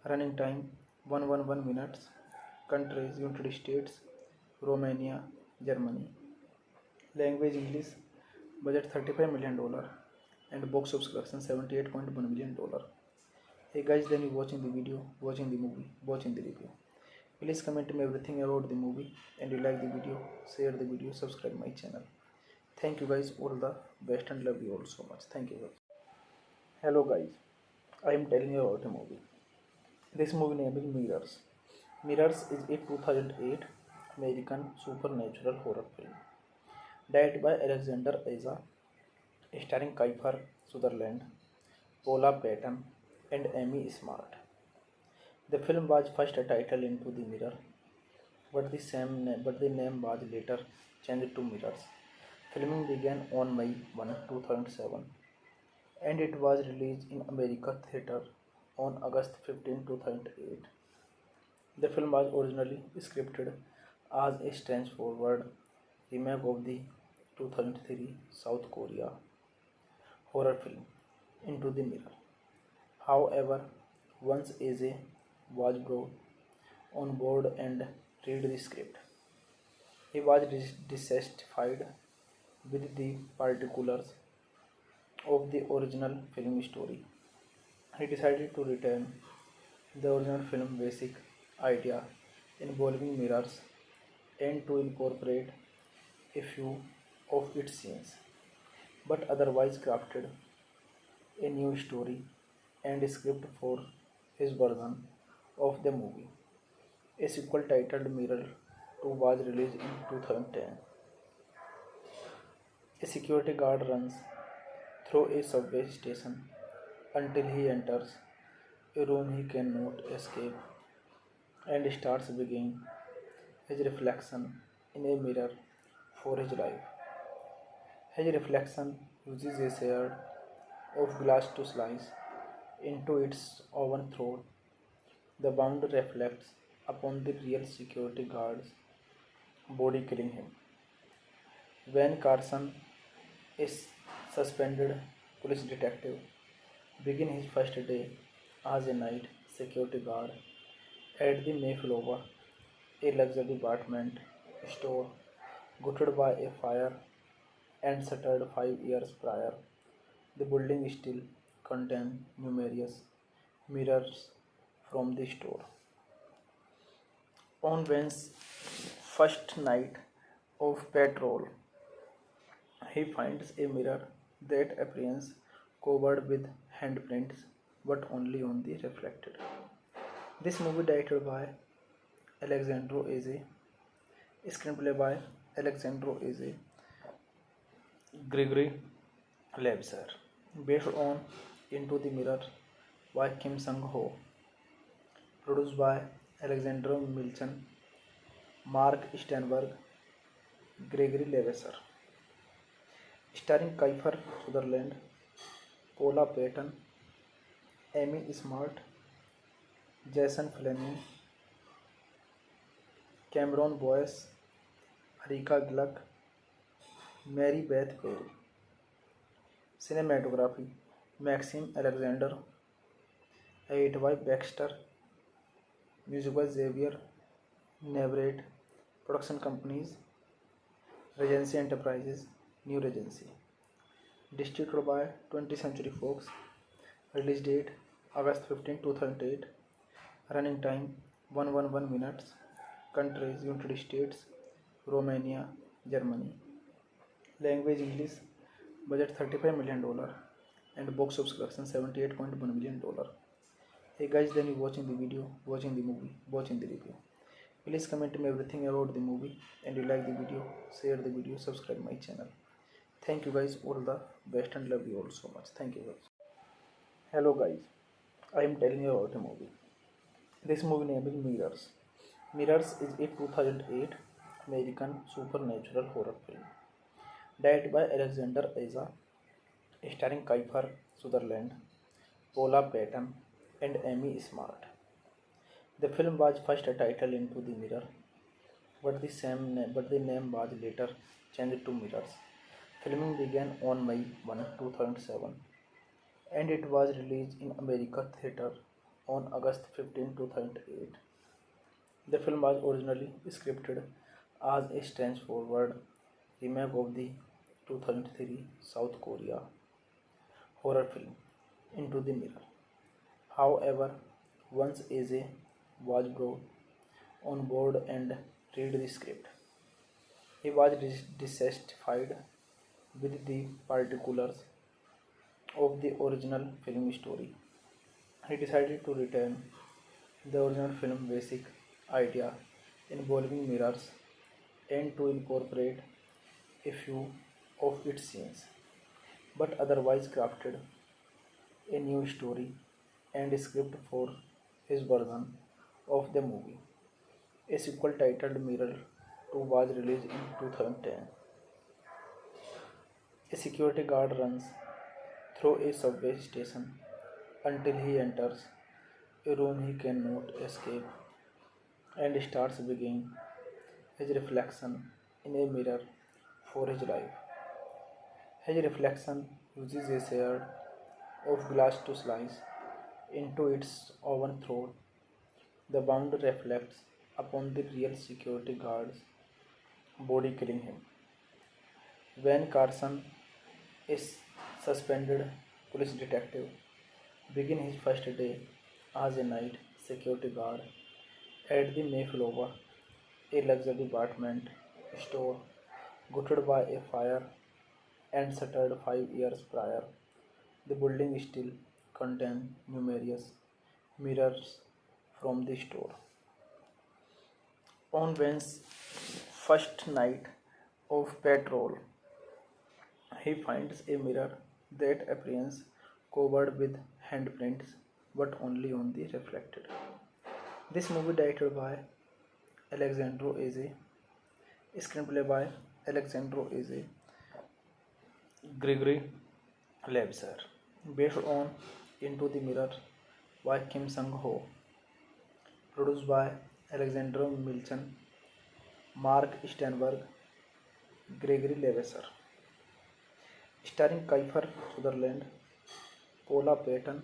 running time 111 minutes, countries United States, Romania, Germany, language English, budget $35 million, and box office collection $78.1 million. Hey guys, then you watching the video, watching the movie, watching the review. Please comment me everything about the movie, and you like the video, share the video, subscribe my channel. Thank you guys, all the best, and love you all so much. Thank you guys. Hello guys, I am telling you about a movie. This movie name is Mirrors. Mirrors is a 2008 American supernatural horror film directed by Alexander Aza, starring Kiefer Sutherland, Paula Patton, and Amy Smart. The film was first titled Into the Mirror, but the name was later changed to Mirrors. Filming began on May 1, 2007, and it was released in America theater on August 15, 2008. The film was originally scripted as a straightforward remake of the 2003 South Korea horror film Into the Mirror. However, once Aze was brought on board and read the script, he was dissatisfied with the particulars of the original film story. He decided to return the original film basic idea involving mirrors and to incorporate a few of its scenes, but otherwise crafted a new story and script for his version of the movie. A sequel titled Mirror 2 was released in 2010. A security guard runs through a subway station until he enters a room he cannot escape and starts begging his reflection in a mirror for his life. His reflection uses a shard of glass to slice into its oven throat. The wound reflects upon the real security guard's body, killing him. When Carson is suspended police detective begin his first day as a night security guard at the Mayflower, a luxury department store gutted by a fire and shuttered 5 years prior. The building still contains numerous mirrors from the store. On Ben's first night of patrol, he finds a mirror that appears covered with handprints but only on the reflected. This movie directed by Alexandro Aze, screenplay by Alexandro Aze, Gregory Lebser, based on Into the Mirror by Kim Sang-ho, produced by Alexander Milchan, Mark Steinberg, Gregory Leveser, starring Kiefer Sutherland, Paula Patton, Amy Smart, Jason Fleming, Cameron Boyce, Erika Gluck, Mary Beth Perry. Cinematography Maxim Alexander, edit by Baxter, music by Xavier Navarrete, production companies Regency Enterprises, New Regency, distributed by 20th Century Fox, release date August 15, 2008, running time 111 minutes, countries United States, Romania, Germany, language English, budget $35 million, and box office collection $78.1 million. Hey guys, then you watching the video, watching the movie, watching the review. Please comment me everything about the movie, and you like the video, share the video, subscribe my channel. Thank you guys, all the best, and love you all so much. Thank you guys. Hello guys, I am telling you about a movie. This movie name is Mirrors. Mirrors is a 2008 American supernatural horror film directed by Alexander Aza, starring Kiefer Sutherland, Paula Patton, and Amy Smart. The film was first titled Into the Mirror, but the name was later changed to Mirrors. Filming began on May 1, 2007, and it was released in America theater on August 15, 2008. The film was originally scripted as a straightforward remake of the 2003 South Korea horror film Into the Mirror. However, once Aze was brought on board and read the script, he was dissatisfied with the particulars of the original film story. He decided to return the original film basic idea involving mirrors and to incorporate a few of its scenes, but otherwise crafted a new story and script for his version of the movie. A sequel titled Mirror 2 was released in 2010. A security guard runs through a subway station until he enters a room he cannot escape and starts begging his reflection in a mirror for his life. His reflection uses a shard of glass to slice into its oven throat. The wound reflects upon the real security guard's body, killing him. When Carson is suspended police detective begin his first day as a night security guard at the Mayflower, a luxury department store gutted by a fire and shuttered 5 years prior. The building still contains numerous mirrors from the store. On Ben's first night of patrol, he finds a mirror that appears covered with handprints but only on the reflected. This movie directed by Alexandro Aze, screenplay by Alexandro Aze, Gregory Lebser, based on Into the Mirror by Kim Sang-ho, produced by Alexander Milchan, Mark Sternberg, Gregory Levasseur. Starring Kiefer Sutherland, Paula Patton,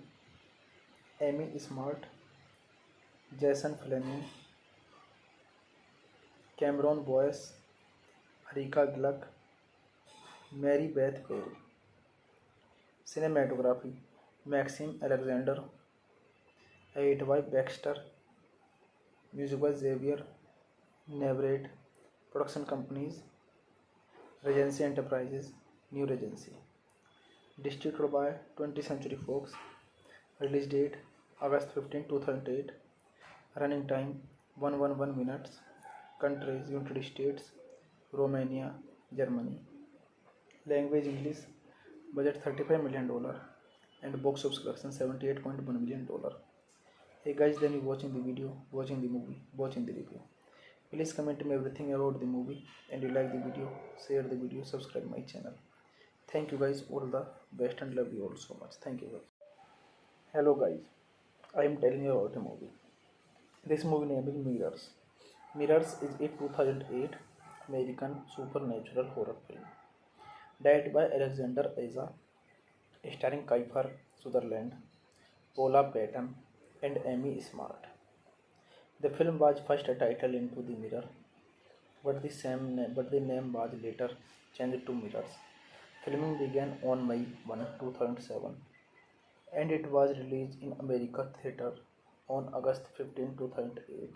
Amy Smart, Jason Fleming, Cameron Boyce, Erika Gluck, Mary Beth Perry. Cinematography Maxim Alexander, Edit by Baxter, Music by Xavier Navarrete. Production companies Regency Enterprises, New Regency. Distributed by 20th Century Fox. Release date August 15, 2008. Running time 111 minutes. Countries United States, Romania, Germany. Language English. Budget $35 million and box office collection $78.1 million. Hey guys, then you watching the video, watching the movie, watching the review. Please comment me everything about the movie, and you like the video, share the video, subscribe my channel. Thank you guys, all the best, and love you all so much. Thank you guys. Hello guys, I am telling you about a movie. This movie name is Mirrors. Mirrors is a 2008 American supernatural horror film directed by Alexander Aza, starring Kiefer Sutherland, Paula Patton, and Amy Smart. The film was first titled Into the Mirror, but the name was later changed to Mirrors. Filming began on May 1, 2007, and it was released in America theater on August 15, 2008.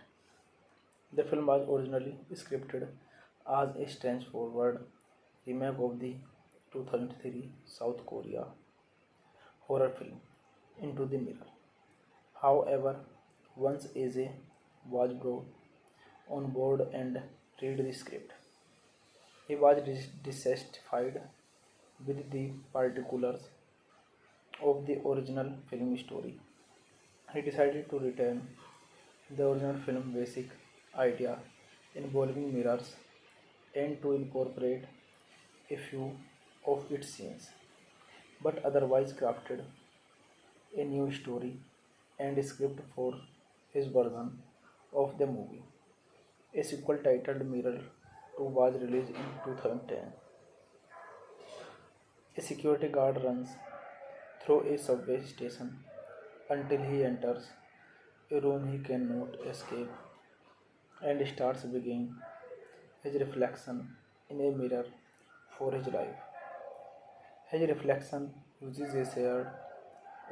The film was originally scripted as a straightforward remake of the 2003 South Korea horror film Into the Mirror. However, once AJ was brought on board and read the script, he was dissatisfied with the particulars of the original film story. He decided to return the original film basic idea involving mirrors and to incorporate a few of its scenes, but otherwise crafted a new story and script for his version of the movie. A sequel titled Mirror 2 was released in 2010. A security guard runs through a subway station until he enters a room he cannot escape and starts viewing his reflection in a mirror for his life. His reflection uses a shard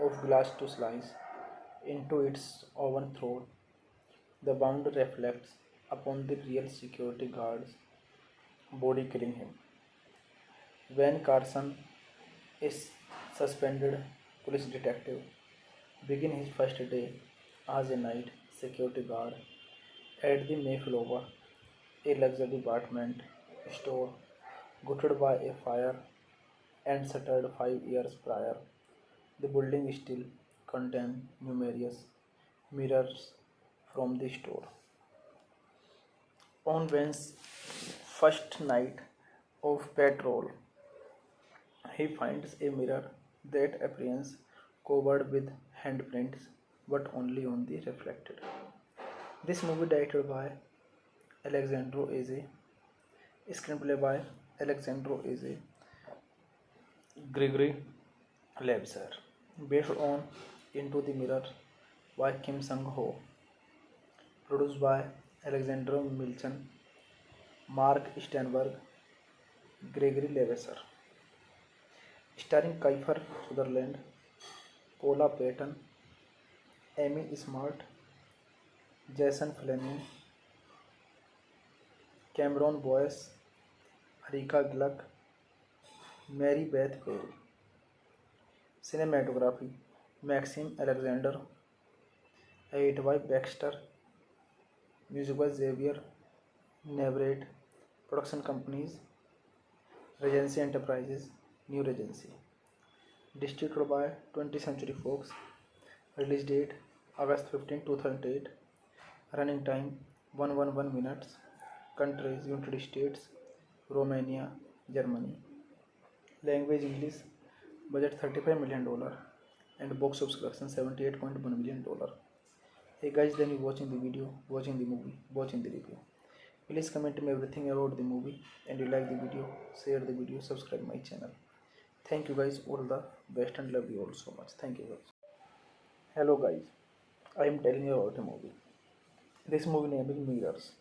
of glass to slice into its oven throat. The wound reflects upon the real security guard's body, killing him. When Carson, a suspended police detective, begins his first day as a night security guard at the Mayflower, a luxury department store gutted by a fire and shuttered 5 years prior. The building still contains numerous mirrors from the store. On Ben's first night of patrol, he finds a mirror that appears covered with handprints but only on the reflected. This movie directed by Alexandre Aja, screenplay by Alexandre Aja, Gregory Levasseur, based on Into the Mirror by Kim Sang-ho, produced by Alexander Milchan, Mark Sternberg, Gregory Levasseur, starring Kiefer Sutherland, Paula Patton, Amy Smart, Jason Fleming, Cameron Boyce, Erika Gluck, Mary Beth Perry. Cinematography Maxim Alexander, Edit by Baxter, Music by Xavier Navarrete. Production companies Regency Enterprises, New Regency. Distributed by 20th Century Fox. Release date August 15, 2008. Running time 111 minutes. Countries United States, Romania, Germany. Language English. Budget $35 million and box office collection $78.1 million. Hey guys, then you watching the video, watching the movie, watching the review. Please comment me everything about the movie, and you like the video, share the video, subscribe my channel. Thank you guys, all the best and love you all so much. Thank you guys. Hello guys, I am telling you about a movie. This movie name is Mirrors.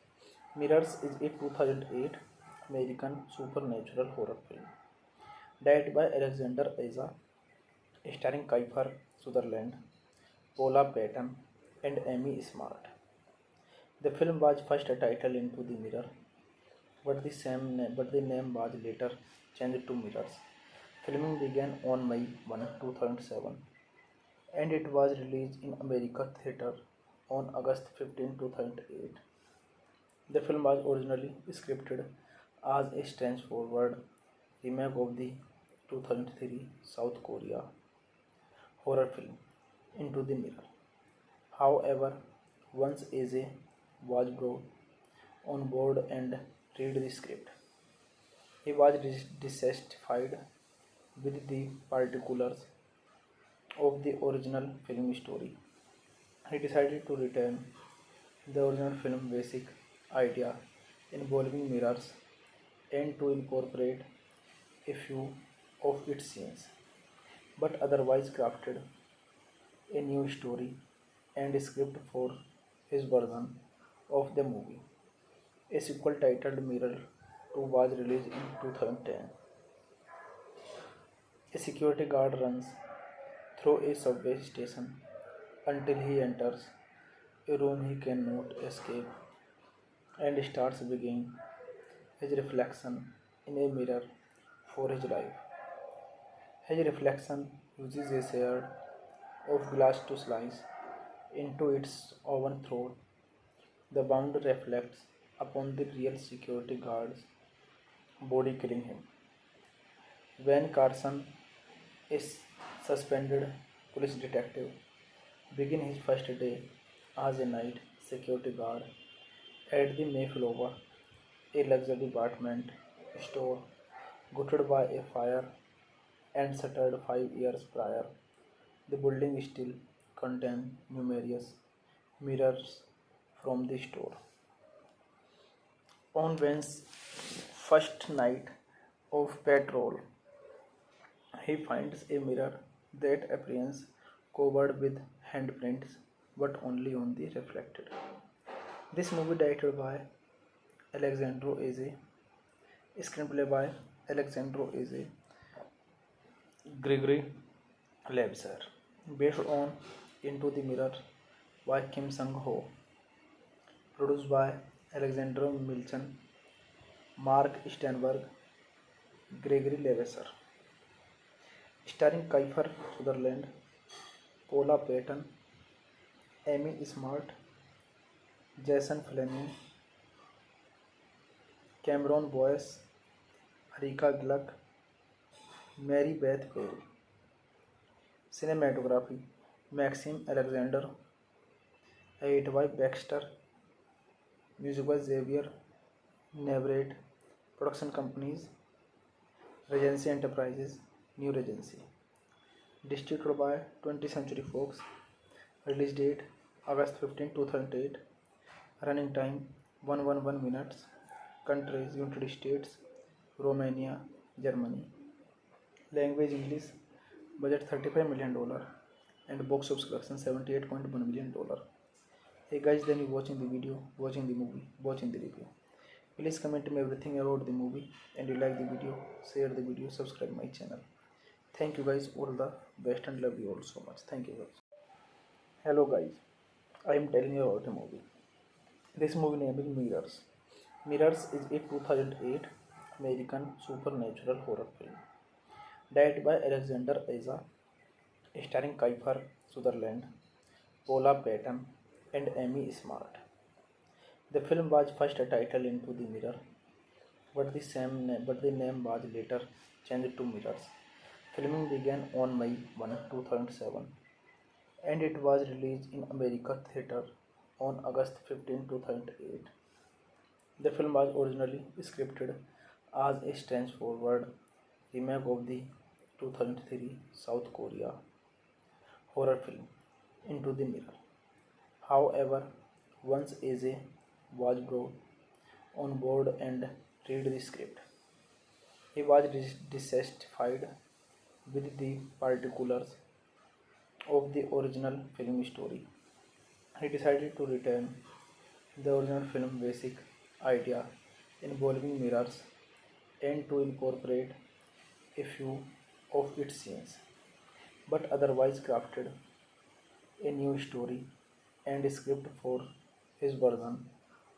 Mirrors is a 2008 American supernatural horror film directed by Alexander Aza, starring Kiefer Sutherland, Paula Patton, and Amy Smart. The film was first titled Into the Mirror, but the name was later changed to Mirrors. Filming began on May 1, 2007, and it was released in America theater on August 15, 2008. The film was originally scripted as a straightforward remake of the 2003 South Korea horror film Into the Mirror. However, once AJ was brought on board and read the script, he was dissatisfied with the particulars of the original film story. He decided to return the original film basic idea involving mirrors and to incorporate a few of its scenes, but otherwise crafted a new story and script for his version of the movie. A sequel titled Mirror 2 was released in 2010. A security guard runs through a subway station until he enters a room he cannot escape and starts begging his reflection in a mirror for his life. His reflection uses a shard of glass to slice into its oven throat. The wound reflects upon the real security guard's body, killing him. When Carson, a suspended police detective, begins his first day as a night security guard at the Mayflower, a luxury department store gutted by a fire and shuttered 5 years prior. The building still contains numerous mirrors from the store. On Ben's first night of patrol, he finds a mirror that appears covered with handprints but only on the reflected. This movie directed by Alexandro Aze, screenplay by Alexandro Aze, Gregory Lebser, based on Into the Mirror by Kim Sang-ho, produced by Alexander Milchan, Mark Steinberg, Gregory Leveser, starring Kiefer Sutherland, Paula Patton, Amy Smart, Jason Fleming, Cameron Boyce, Erika Gluck, Mary Beth Bale. Cinematography Maxim Alexander, edited by Baxter, music by Xavier Navarrete, production companies Regency Enterprises, New Regency, distributed by 20th Century Fox, release date August 15, 2008, running time 111 minutes, countries United States, Romania, Germany, language English, budget $35 million, and box office collection $78.1 million. Hey guys, then you watching the video, watching the movie, watching the review. Please comment me everything about the movie, and you like the video, share the video, subscribe my channel. Thank you guys, all the best and love you all so much. Thank you guys. Hello guys, I am telling you about a movie. This movie name is Mirrors. Mirrors is a 2008 American supernatural horror film directed by Alexander Aza, starring Kiefer Sutherland, Paula Patton, and Amy Smart. The film was first titled Into the Mirror, but the name was later changed to Mirrors. Filming began on May 1, 2007, and it was released in America theater on August 15, 2008. The film was originally scripted as a straightforward remake of the 2003 South Korea horror film Into the Mirror. However, once AJ was brought on board and read the script, he was dissatisfied with the particulars of the original film story. He decided to return the original film basic idea involving mirrors and to incorporate a few of its scenes, but otherwise crafted a new story and script for his version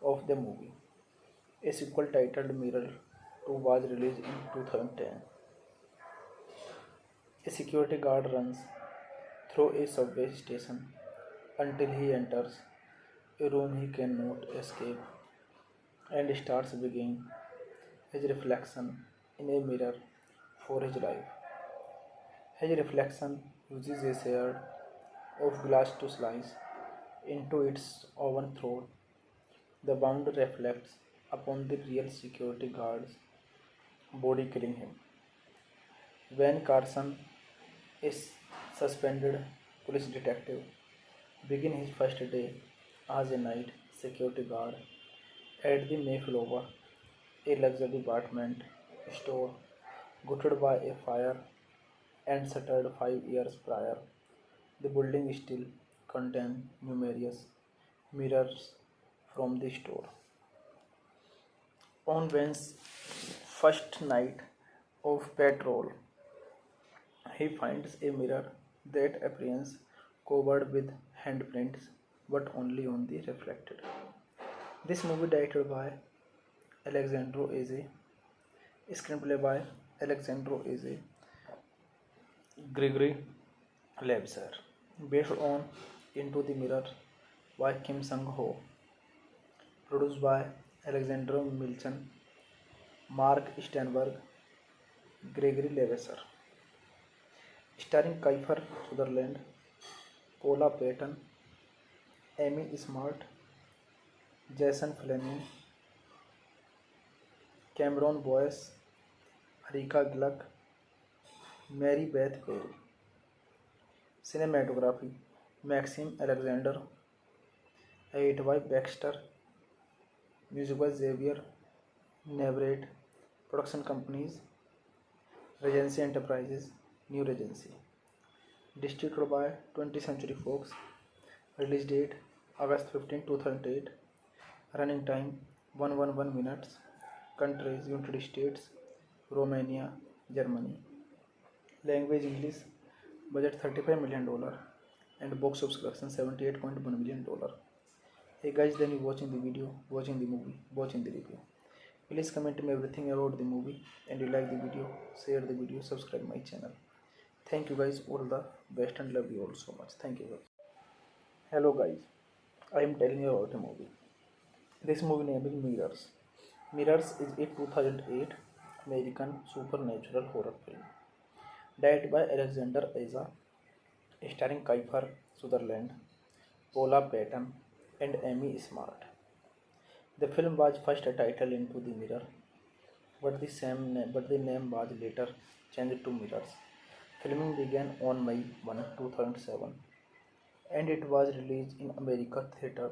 of the movie. A sequel titled Mirror 2 was released in 2010. A security guard runs through a subway station until he enters a room he cannot escape and starts begging his reflection in a mirror for his life. His reflection uses a shard of glass to slice into its oven throat. The wound reflects upon the real security guard's body, killing him. When Carson, a suspended police detective, begins his first day as a night security guard at the Mayflower, a luxury department store gutted by a fire and shuttered 5 years prior. The building still contains numerous mirrors from the store. On Ben's first night of patrol, he finds a mirror that appears covered with handprints but only on the reflected. This movie directed by Alexandro Aze, screenplay by Alexandro Aze, Gregory Lebser, based on Into the Mirror by Kim Sang-ho, produced by Alexander Milchan, Mark Steinberg, Gregory Leveser, starring Kiefer Sutherland, Paula Patton, Amy Smart, Jason Fleming, Cameron Boyce, Erika Gluck, Mary Beth Bale. Cinematography Maxim Alexander, edit by Baxter, music by Xavier Navarrete, production companies Regency Enterprises, New Regency, distributed by 20th Century Fox, release date August 15, 2008, running time 111 minutes, countries United States, Romania, Germany, language English, budget $35 million, and box office collection $78.1 million. Hey guys, then you watching the video, watching the movie, watching the review. Please comment me everything about the movie, and you like the video, share the video, subscribe my channel. Thank you guys, all the best, and love you all so much. Thank you guys. Hello guys, I am telling you about a movie. This movie name is Mirrors. Mirrors is a 2008 American supernatural horror film directed by Alexander Aza, starring Kiefer Sutherland, Paula Patton, and Amy Smart. The film was first titled Into the Mirror, but the name was later changed to Mirrors. Filming began on May 1, 2007, and it was released in America theater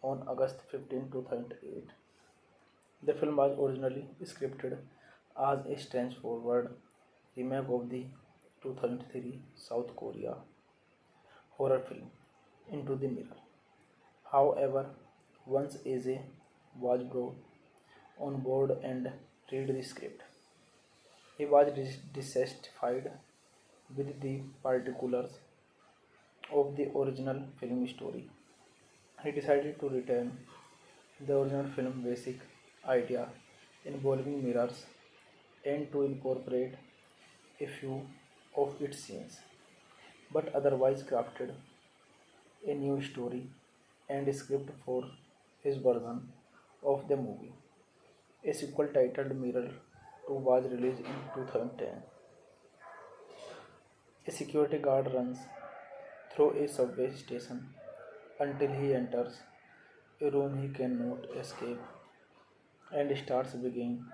on August 15, 2008. The film was originally scripted as a straightforward remake of the 2003 South Korea horror film Into the Mirror. However, once AJ was brought on board and read the script, he was dissatisfied with the particulars of the original film story. He decided to return the original film basic idea involving mirrors and to incorporate a few of its scenes, but otherwise crafted a new story and script for his version of the movie. A sequel titled Mirror 2 was released in 2010. A security guard runs through a subway station until he enters a room he cannot escape and starts begging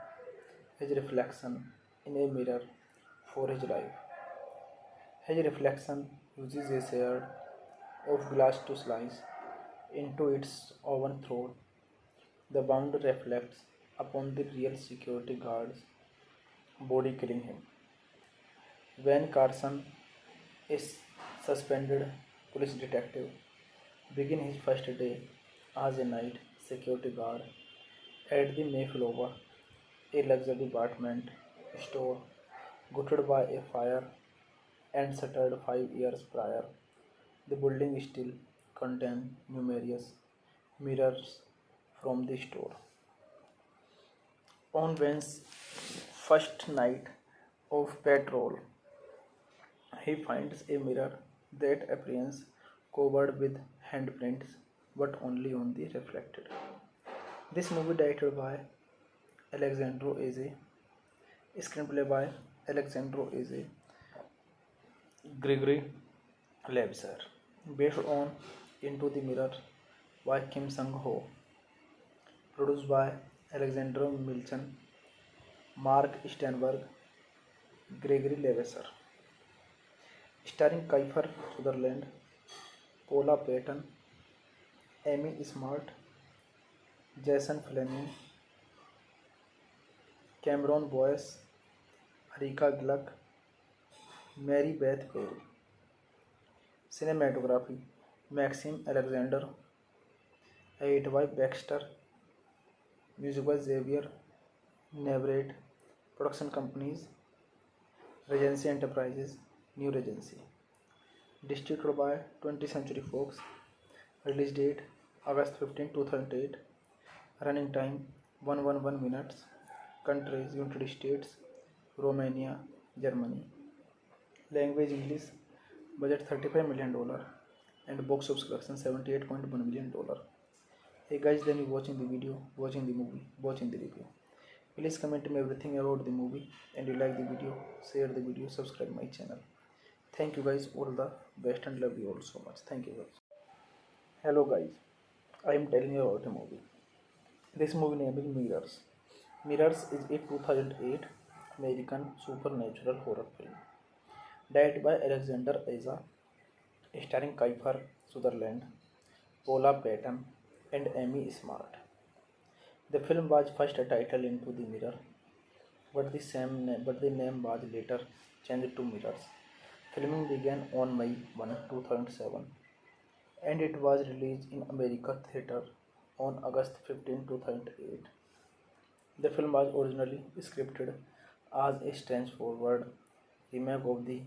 his reflection in a mirror for his life. His reflection uses a shard of glass to slice into its oven throat. The wound reflects upon the real security guard's body, killing him. When Carson is suspended police detective, begin his first day as a night security guard at the Mayflower, a luxury department store gutted by a fire and shuttered 5 years prior. The building still contains numerous mirrors from the store. On Ben's first night of patrol, he finds a mirror that appears covered with handprints but only on the reflected. This movie directed by Alexandro Aze, screenplay by Alexandro Aze, Gregory Lebser, based on Into the Mirror by Kim Sang-ho, produced by Alexander Milchan, Mark Steinberg, Gregory Leveser, starring Kiefer Sutherland, Paula Patton, Amy Smart, Jason Fleming, Cameron Boyce, Erika Gluck, Mary Beth Perry. Cinematography Maxim Alexander, edit by Baxter, music by Xavier Navarrete, production companies Regency Enterprises, New Regency, distributed by 20th Century Fox, release date August 15, 2008, running time 111 minutes, countries United States, Romania, Germany, language English, budget $35 million, and box office collection $78.1 million. Hey guys, then you watching the video, watching the movie, watching the review. Please comment me everything about the movie, and you like the video, share the video, subscribe my channel. Thank you guys, all the best, and love you all so much. Thank you guys. Hello guys, I am telling you about a movie. This movie name is Mirrors. Mirrors is a 2008 American supernatural horror film directed by Alexander Aza, starring Kiefer Sutherland, Paula Patton, and Amy Smart. The film was first titled Into the Mirror, but the name was later changed to Mirrors. Filming began on May 1, 2007, and it was released in America theater on August 15, 2008. The film was originally scripted as a straightforward remake of the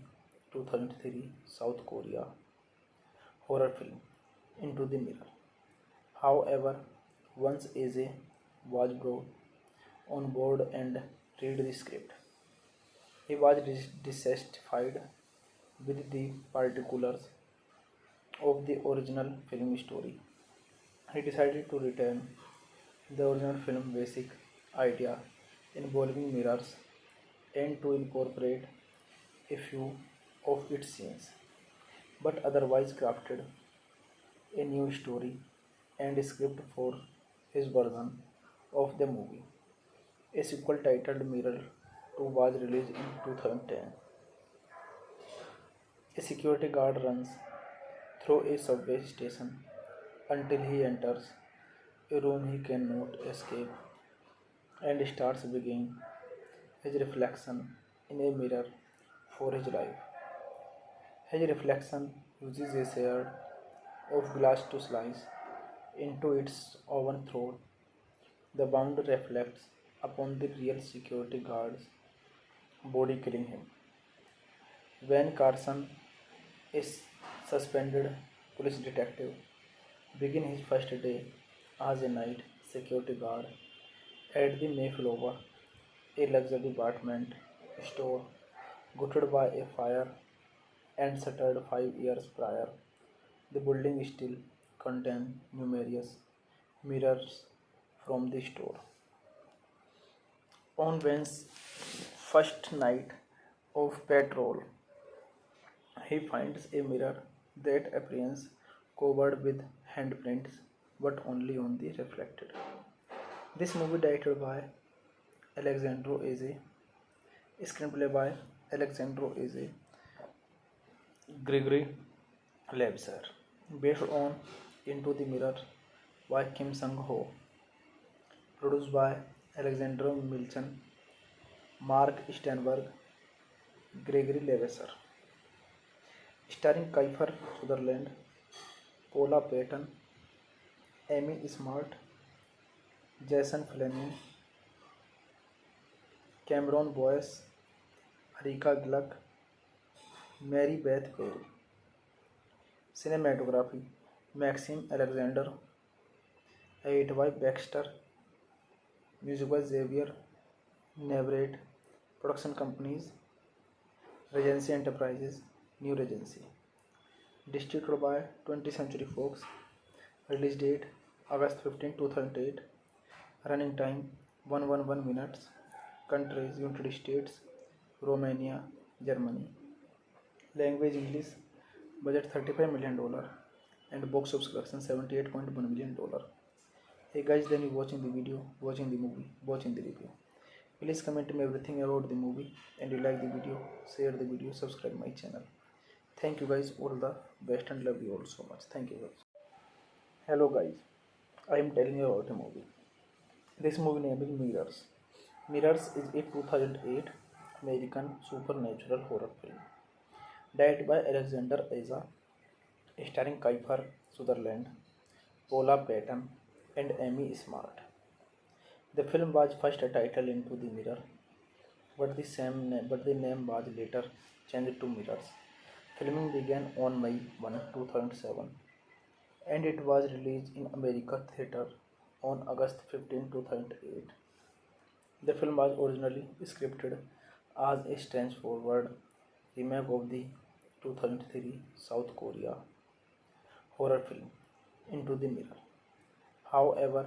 2003 South Korea horror film Into the Mirror. However, once Aze was brought on board and read the script, he was dissatisfied with the particulars of the original film story. He decided to return the original film basic idea involving mirrors and to incorporate a few of its scenes, but otherwise crafted a new story and script for his version of the movie. A sequel titled Mirror 2 was released in 2010. A security guard runs through a subway station until he enters a room he cannot escape and starts begging his reflection in a mirror for his life. His reflection uses a shard of glass to slice into its oven throat. The wound reflects upon the real security guard's body, killing him. When Carson is suspended police detective, begin his first day as a night security guard at the Mayflower, a luxury department store gutted by a fire and shuttered 5 years prior. The building still contains numerous mirrors from the store. On Ben's first night of patrol, he finds a mirror that appears covered with handprints but only on the reflected. This movie directed by Alexandro Aze, screenplay by Alexandro Aze, Gregory Lebser, based on Into the Mirror by Kim Sang-ho. Produced by Alexander Milchan, Mark Steinberg, Gregory Levasseur. Starring Kiefer Sutherland, Paula Patton, Amy Smart, Jason Fleming, Cameron Boyce, Erika Gluck, Mary Beth Perry. Cinematography Maxim Alexander, edit by Baxter, music by Xavier Navarrete, production companies Regency Enterprises, New Regency, distributed by 20th Century Fox, release date August 15, 2008, running time 111 minutes, countries United States, Romania, Germany, language English, budget $35 million, and box office collection $78.1 million. Hey guys, then you watching the video, watching the movie, watching the review. Please comment me everything about the movie, and you like the video, share the video, subscribe my channel. Thank you guys, all the best, and love you all so much. Thank you guys. Hello guys, I am telling you about a movie. This movie name is Mirrors. Mirrors is a 2008 American supernatural horror film directed by Alexander Aza, starring Kiefer Sutherland, Paula Patton, and Amy Smart. The film was first titled Into the Mirror, but the name was later changed to Mirrors. Filming began on May 1, 2007, and it was released in America theater on August 15, 2008. The film was originally scripted as a straightforward remake of the 2003 South Korea horror film Into the Mirror. However,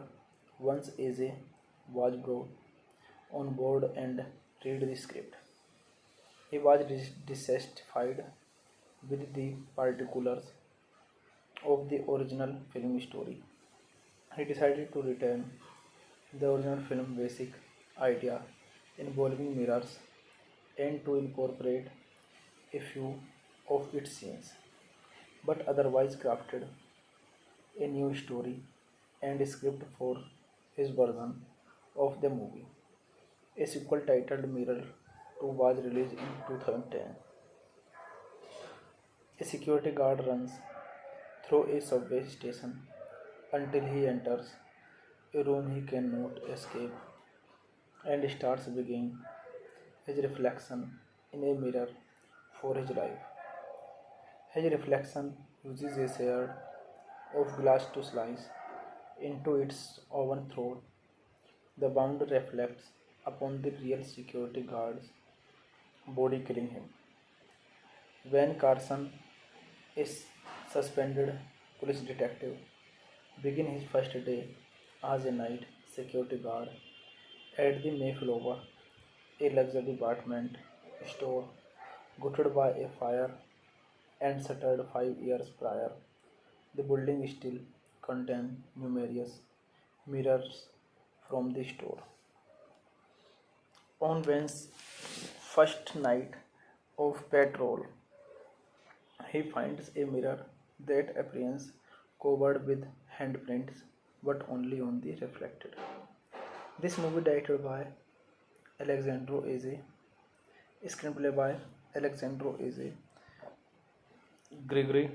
once Aze was brought on board and read the script, he was dissatisfied with the particulars of the original film story. He decided to return the original film basic idea involving mirrors and to incorporate a few of its scenes, but otherwise crafted a new story and script for his version of the movie. A sequel titled Mirror 2 was released in 2010. A security guard runs through a subway station until he enters a room he cannot escape and starts begging his reflection in a mirror for his life. His reflection uses a shard of glass to slice into its oven throat. The wound reflects upon the real security guard's body, killing him. When Carson, a suspended police detective, begins his first day as a night security guard at the Mayflower, a luxury apartment store gutted by a fire and shuttered 5 years prior. The building still contains numerous mirrors from the store. On Ben's first night of patrol, he finds a mirror that appears covered with handprints but only on the reflected. This movie directed by Alexandro Aze, screenplay by Alexandro Aze, Gregory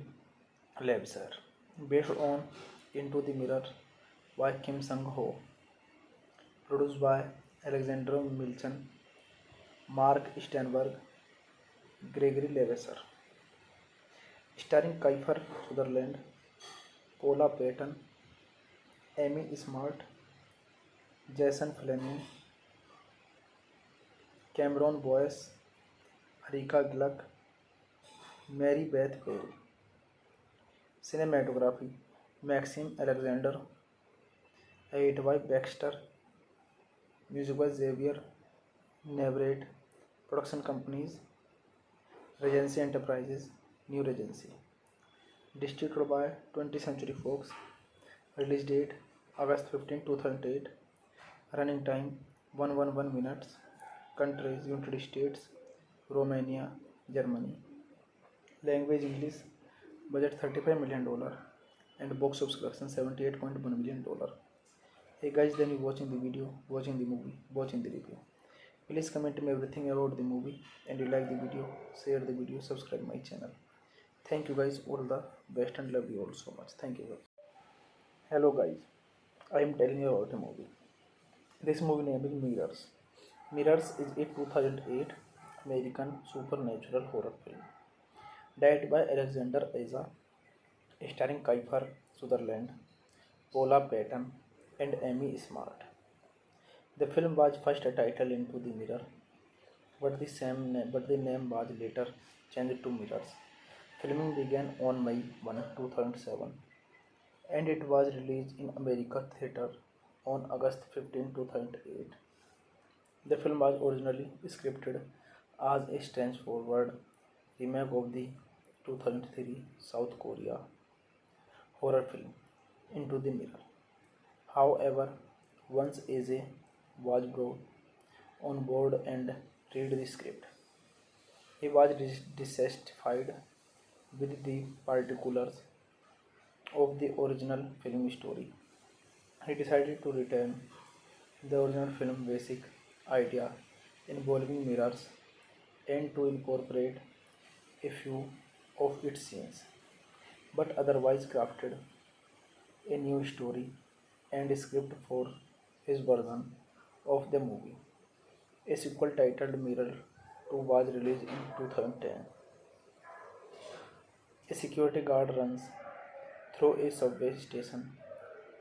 Levasseur, based on Into the Mirror by Kim Sang-ho, produced by Alexander Milchan, Mark Steinberg, Gregory Levasseur, starring Kiefer Sutherland, Paula Patton, Amy Smart, Jason Fleming, Cameron Boyce, Erika Gluck, Mary Beth Perry. Cinematography Maxim Alexander, edit by Baxter, music by Xavier Navarrete, production companies Regency Enterprises, New Regency, distributed by 20th Century Fox, release date August 15, 2008, running time 111 minutes, countries United States, Romania, Germany, language English, budget $35 million, and box office collection $78.1 million. Hey guys, then you watching the video, watching the movie, watching the review. Please comment me everything about the movie, and you like the video, share the video, subscribe my channel. Thank you guys, all the best, and love you all so much. Thank you guys. Hello guys, I am telling you about a movie. This movie name is Mirrors. Mirrors is a 2008 American supernatural horror film directed by Alexander Aza, starring Kiefer Sutherland, Paula Patton, and Amy Smart. The film was first titled Into the Mirror, but the name was later changed to Mirrors. Filming began on May 1, 2007, and it was released in America theater on August 15, 2008. The film was originally scripted as a straightforward remake of the 2003 South Korea horror film Into the Mirror. However, once AJ was brought on board and read the script, he was dissatisfied with the particulars of the original film story. He decided to return the original film basic idea involving mirrors and to incorporate a few of its scenes, but otherwise crafted a new story and script for his version of the movie. A sequel titled Mirror 2 was released in 2010. A security guard runs through a subway station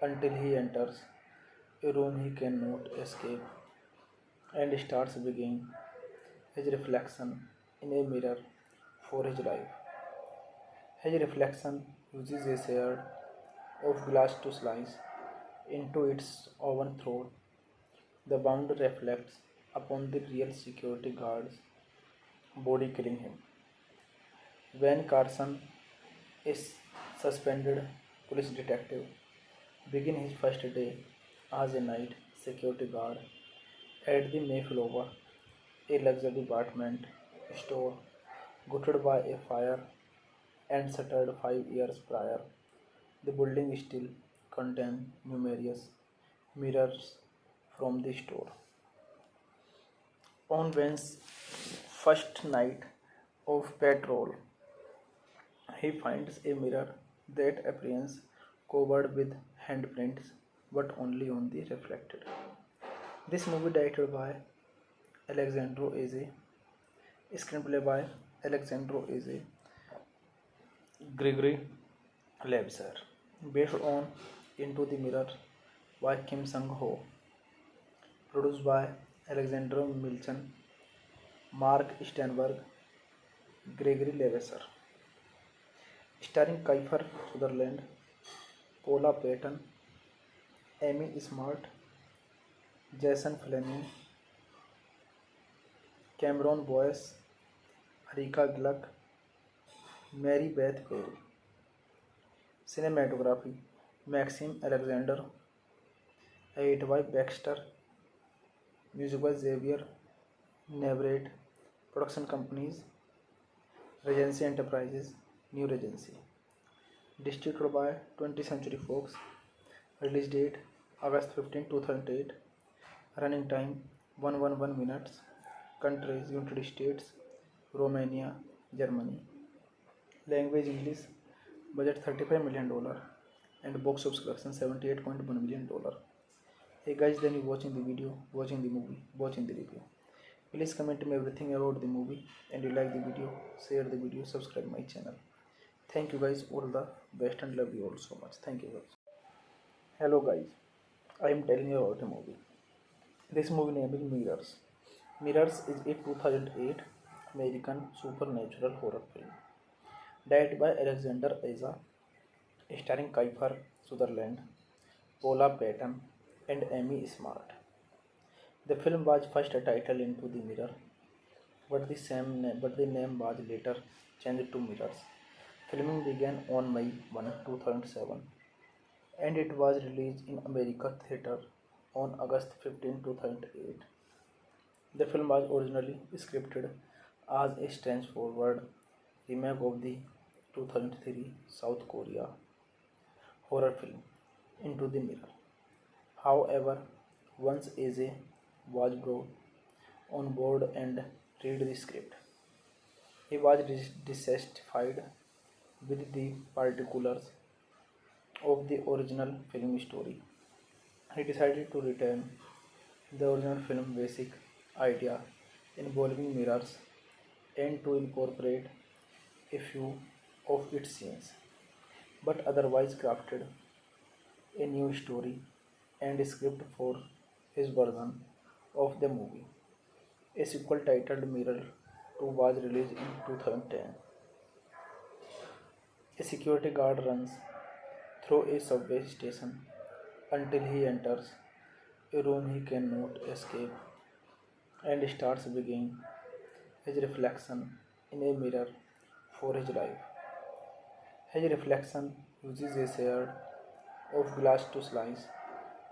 until he enters a room he cannot escape and starts begging his reflection in a mirror for his life. His reflection uses a shard of glass to slice into its oven throat. The wound reflects upon the real security guard's body, killing him. When Carson, a suspended police detective, begins his first day as a night security guard at the Mayflower, a luxury department store gutted by a fire and shuttered 5 years prior. The building still contains numerous mirrors from the store. On Ben's first night of patrol, he finds a mirror that appears covered with handprints but only on the reflected. This movie directed by Alexandro Aze, screenplay by Alexandro Aze, Gregory Lebser, based on Into the Mirror by Kim Sang-ho, produced by Alexander Milchan, Mark Steinberg, Gregory Lebser, starring Kiefer Sutherland, Paula Patton, Amy Smart, Jason Fleming, Cameron Boyce, Erika Gluck, Mary Beth Bale. Cinematography Maxim Alexander, edited by Baxter, music by Xavier Navarrete, production companies Regency Enterprises, New Regency, distributed by 20th Century Fox, release date August 15, 2008, running time 111 minutes, countries United States, Romania, Germany, language English, budget $35 million, and box office collection $78.1 million. Hey guys, then you watching the video, watching the movie, watching the review. Please comment me everything about the movie, and you like the video, share the video, subscribe my channel. Thank you guys, all the best, and love you all so much. Thank you guys. Hello guys, I am telling you about a movie. This movie name is Mirrors. Mirrors is a 2008 American supernatural horror film directed by Alexander Aza, starring Kiefer Sutherland, Paula Patton, and Amy Smart. The film was first titled Into the Mirror, but the name was later changed to Mirrors. Filming began on May 1, 2007, and it was released in America theater on August 15, 2008. The film was originally scripted as a straightforward remake of the 2003 South Korea horror film Into the Mirror. However, once AJ was brought on board and read the script, he was dissatisfied with the particulars of the original film story. He decided to return the original film basic idea involving mirrors and to incorporate a few of its scenes, but otherwise crafted a new story and script for his version of the movie. A sequel titled Mirror 2 was released in 2010. A security guard runs through a subway station until he enters a room he cannot escape and starts begging his reflection in a mirror for his life. His reflection uses a shard of glass to slice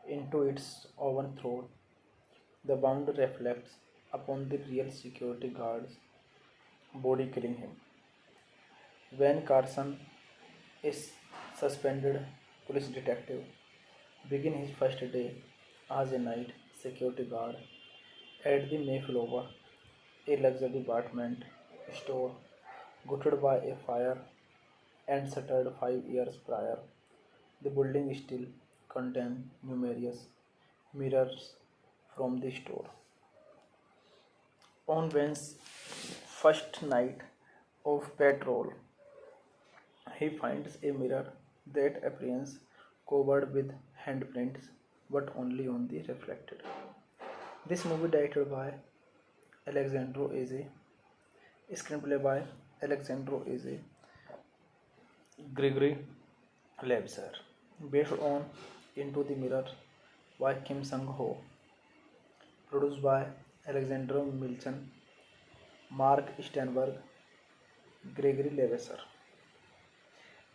into its oven throat. The wound reflects upon the real security guard's body, killing him. When Carson, a suspended police detective, begins his first day as a night security guard at the Mayflower, a luxury department store gutted by a fire and shuttered 5 years prior. The building still contains numerous mirrors from the store. On Ben's first night of patrol, he finds a mirror that appears covered with handprints but only on the reflected. This movie directed by Alexandro Aze, screenplay by Alexandro Aze, Gregory Lebser, based on Into the Mirror by Kim Sang-ho, produced by Alexander Milchan, Mark Steinberg, Gregory Leveser,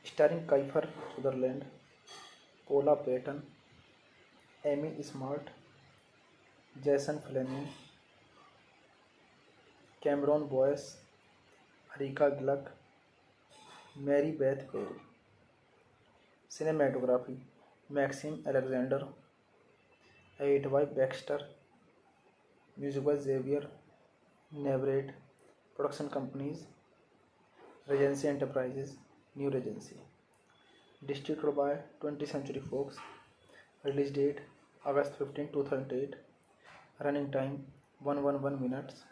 starring Kiefer Sutherland, Paula Patton, Amy Smart, Jason Fleming, Cameron Boyce, Erika Gluck, Mary Beth Bale. Cinematography Maxim Alexander, edit by Baxter, music by Xavier Navarrete, production companies Regency Enterprises, New Regency, distributed by 20th Century Fox, release date August 15, 2008, running time 111 minutes,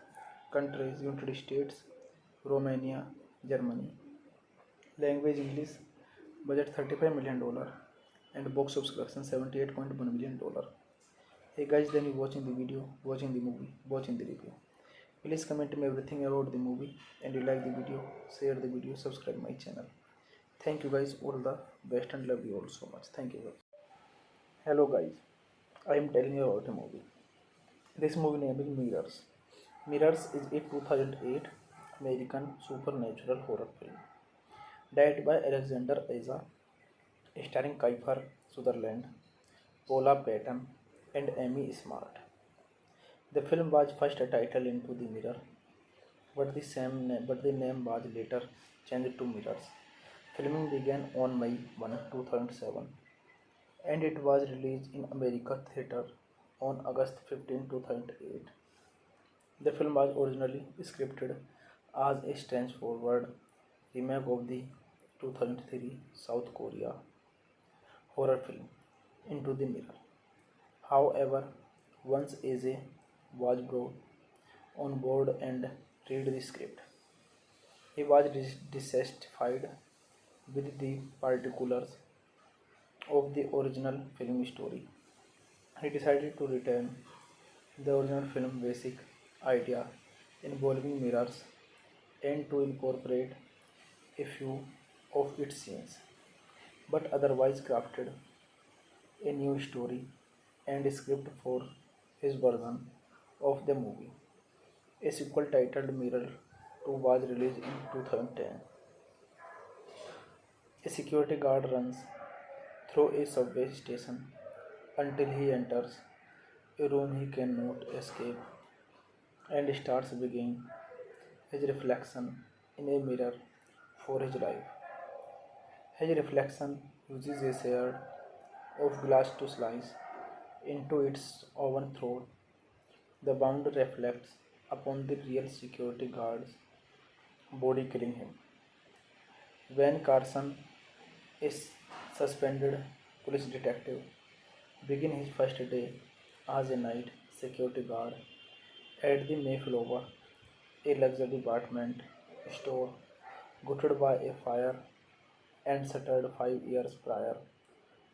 countries United States, Romania, Germany, language English, budget $35 million, and box office collection $78.1 million. Hey guys, then you watching the video, watching the movie, watching the review. Please comment me everything about the movie, and you like the video, share the video, subscribe my channel. Thank you guys, all the best, and love you all so much. Thank you guys. Hello guys, I am telling you about a movie. This movie name is Mirrors. Mirrors is a 2008 American supernatural horror film directed by Alexander Aza, starring Kiefer Sutherland, Paula Patton, and Amy Smart. The film was first titled Into the Mirror, but the name was later changed to Mirrors. Filming began on May 1, 2007, and it was released in America theater on August 15, 2008. The film was originally scripted as a straightforward remake of the 2003 South Korea horror film Into the Mirror. However, once AJ was brought on board and read the script, he was dissatisfied with the particulars of the original film story. He decided to return the original film basic idea involving mirrors and to incorporate a few of its scenes, but otherwise crafted a new story and script for his version of the movie. A sequel titled Mirror 2 was released in 2010. A security guard runs through a subway station until he enters a room he cannot escape and starts begging his reflection in a mirror for his life. His reflection uses a shard of glass to slice into its oven throat. The wound reflects upon the real security guard's body, killing him. When Carson, a suspended police detective, begins his first day as a night security guard at the Mayflower, a luxury department store gutted by a fire and shuttered 5 years prior.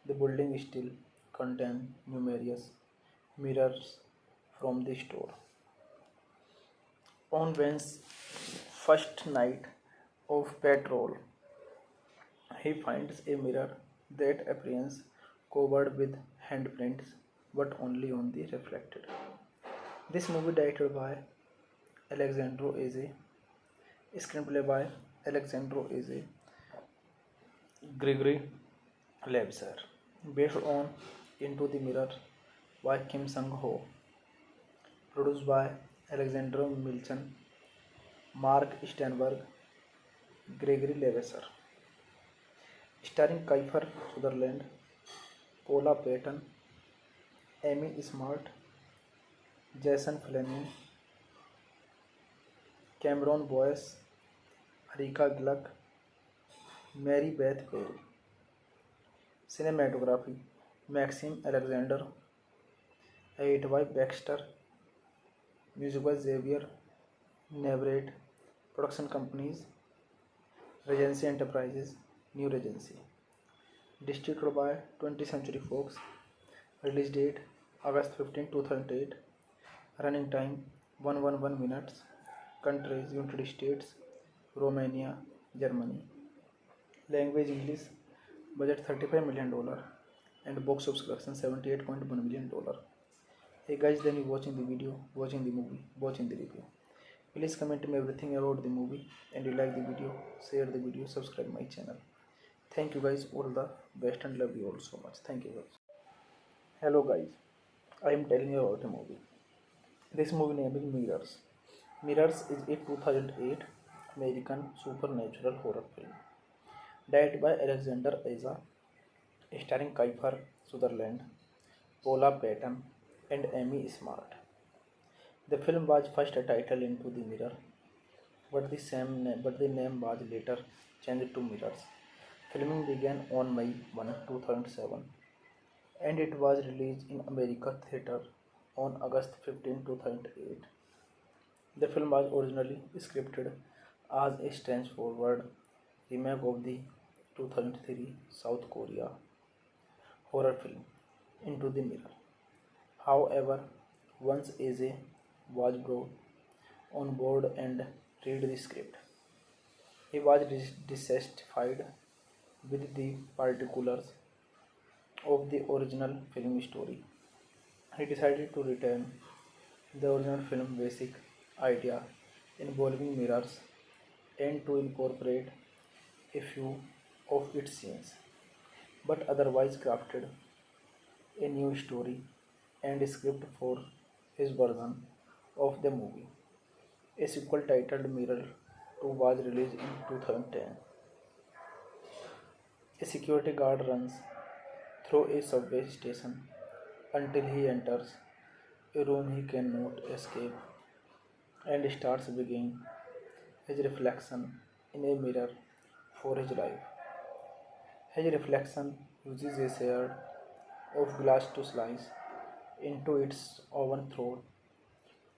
The building still contains numerous mirrors from the store. On Ben's first night of patrol, he finds a mirror that appears covered with handprints but only on the reflected. This movie directed by Alexandro Aze, screenplay by Alexandro Aze, Gregory Lebser, based on Into the Mirror by Kim Sang-ho, produced by Alexander Milchan, Mark Steinberg, Gregory Leveser, starring Kiefer Sutherland, Paula Patton, Amy Smart, Jason Fleming, Cameron Boyce, Erika Gluck, Mary Beth Perry. Cinematography Maxim Alexander, edit by Baxter, music by Xavier Navarrete, production companies Regency Enterprises, New Regency, distributed by 20th Century Fox, release date August 15, 2008, running time 111 minutes, countries United States, Romania, Germany, language English, budget $35 million, and box office collection $78.1 million. Hey guys, then you watching the video, watching the movie, watching the review. Please comment me everything about the movie, and you like the video, share the video, subscribe my channel. Thank you guys, all the best, and love you all so much. Thank you guys. Hello guys, I am telling you about a movie. This movie name is Mirrors. Mirrors is a 2008 American supernatural horror film directed by Alexander Aza, starring Kiefer Sutherland, Paula Patton, and Amy Smart. The film was first titled Into the Mirror, but the name was later changed to Mirrors. Filming began on May 1, 2007, and it was released in America theater on August 15, 2008. The film was originally scripted as a straightforward remake of the 2003 South Korea horror film Into the Mirror. However, once Aze was brought on board and read the script, he was dissatisfied with the particulars of the original film story. He decided to return the original film basic idea involving mirrors and to incorporate a few of its scenes, but otherwise crafted a new story and script for his version of the movie. A sequel titled Mirror 2 was released in 2010. A security guard runs through a subway station until he enters a room he cannot escape and starts begging his reflection in a mirror for his life. His reflection uses a shard of glass to slice into its oven throat.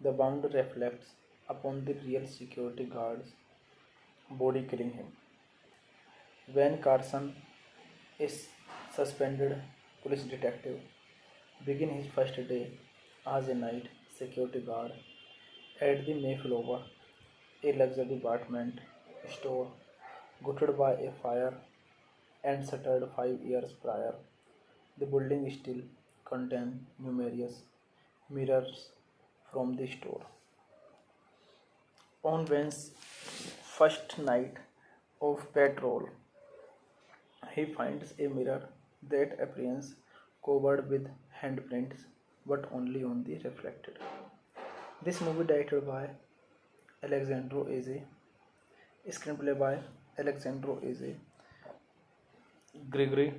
The wound reflects upon the real security guard's body, killing him. When Carson, a suspended police detective, begins his first day as a night security guard at the Mayflower, a luxury department store gutted by a fire and shuttered 5 years prior. The building still contains numerous mirrors from the store. On Ben's first night of patrol, he finds a mirror that appears covered with handprints but only on the reflected. This movie directed by Alexandro Aze, screenplay by Alexandro Aze, Gregory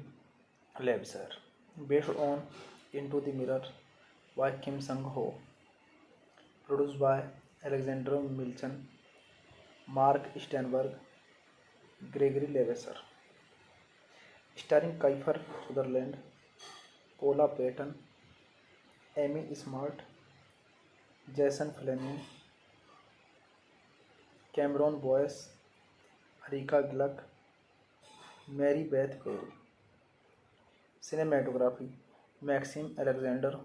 Lebser, based on Into the Mirror by Kim Sang-ho, produced by Alexander Milchan, Mark Steinberg, Gregory Leveser, starring Kiefer Sutherland, Paula Patton, Amy Smart, Jason Fleming, Cameron Boyce, Erika Gluck, Mary Beth Perry. Cinematography Maxim Alexander,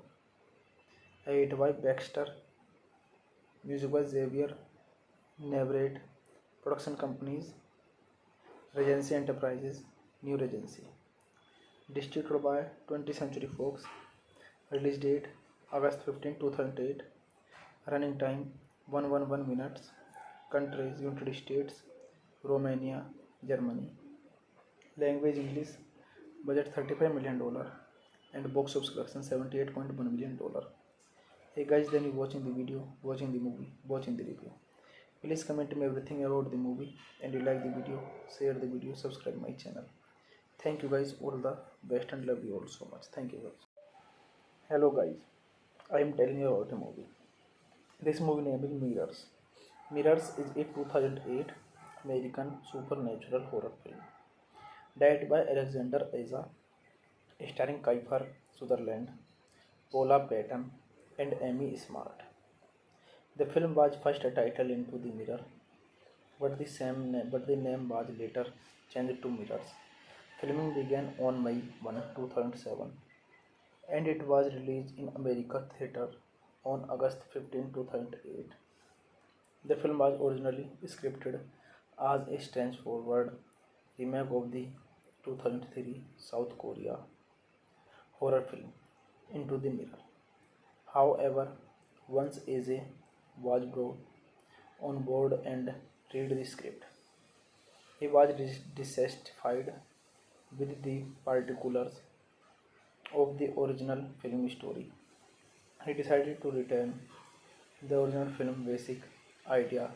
edit by Baxter, music by Xavier Navarrete, production companies Regency Enterprises, New Regency, distributed by 20th Century Fox, release date August 15, 2008, running time 111 minutes, countries United States, Romania, Germany, language English, budget $35 million, and box office collection $78.1 million. Hey guys, then you watching the video, watching the movie, watching the review. Please comment me everything about the movie, and you like the video, share the video, subscribe my channel. Thank you guys, all the best, and love you all so much. Thank you guys. Hello guys, I am telling you about a movie. This movie name is Mirrors. Mirrors is a 2008 American supernatural horror film directed by Alexander Aza, starring Kiefer Sutherland, Paula Patton, and Amy Smart. The film was first titled Into the Mirror, but the name was later changed to Mirrors. Filming began on May 1, 2007, and it was released in America theater on August 15, 2008. The film was originally scripted as a straightforward remake of the 2003 South Korea horror film Into the Mirror. However, once Aze was brought on board and read the script, he was dissatisfied with the particulars of the original film story. He decided to return the original film basic idea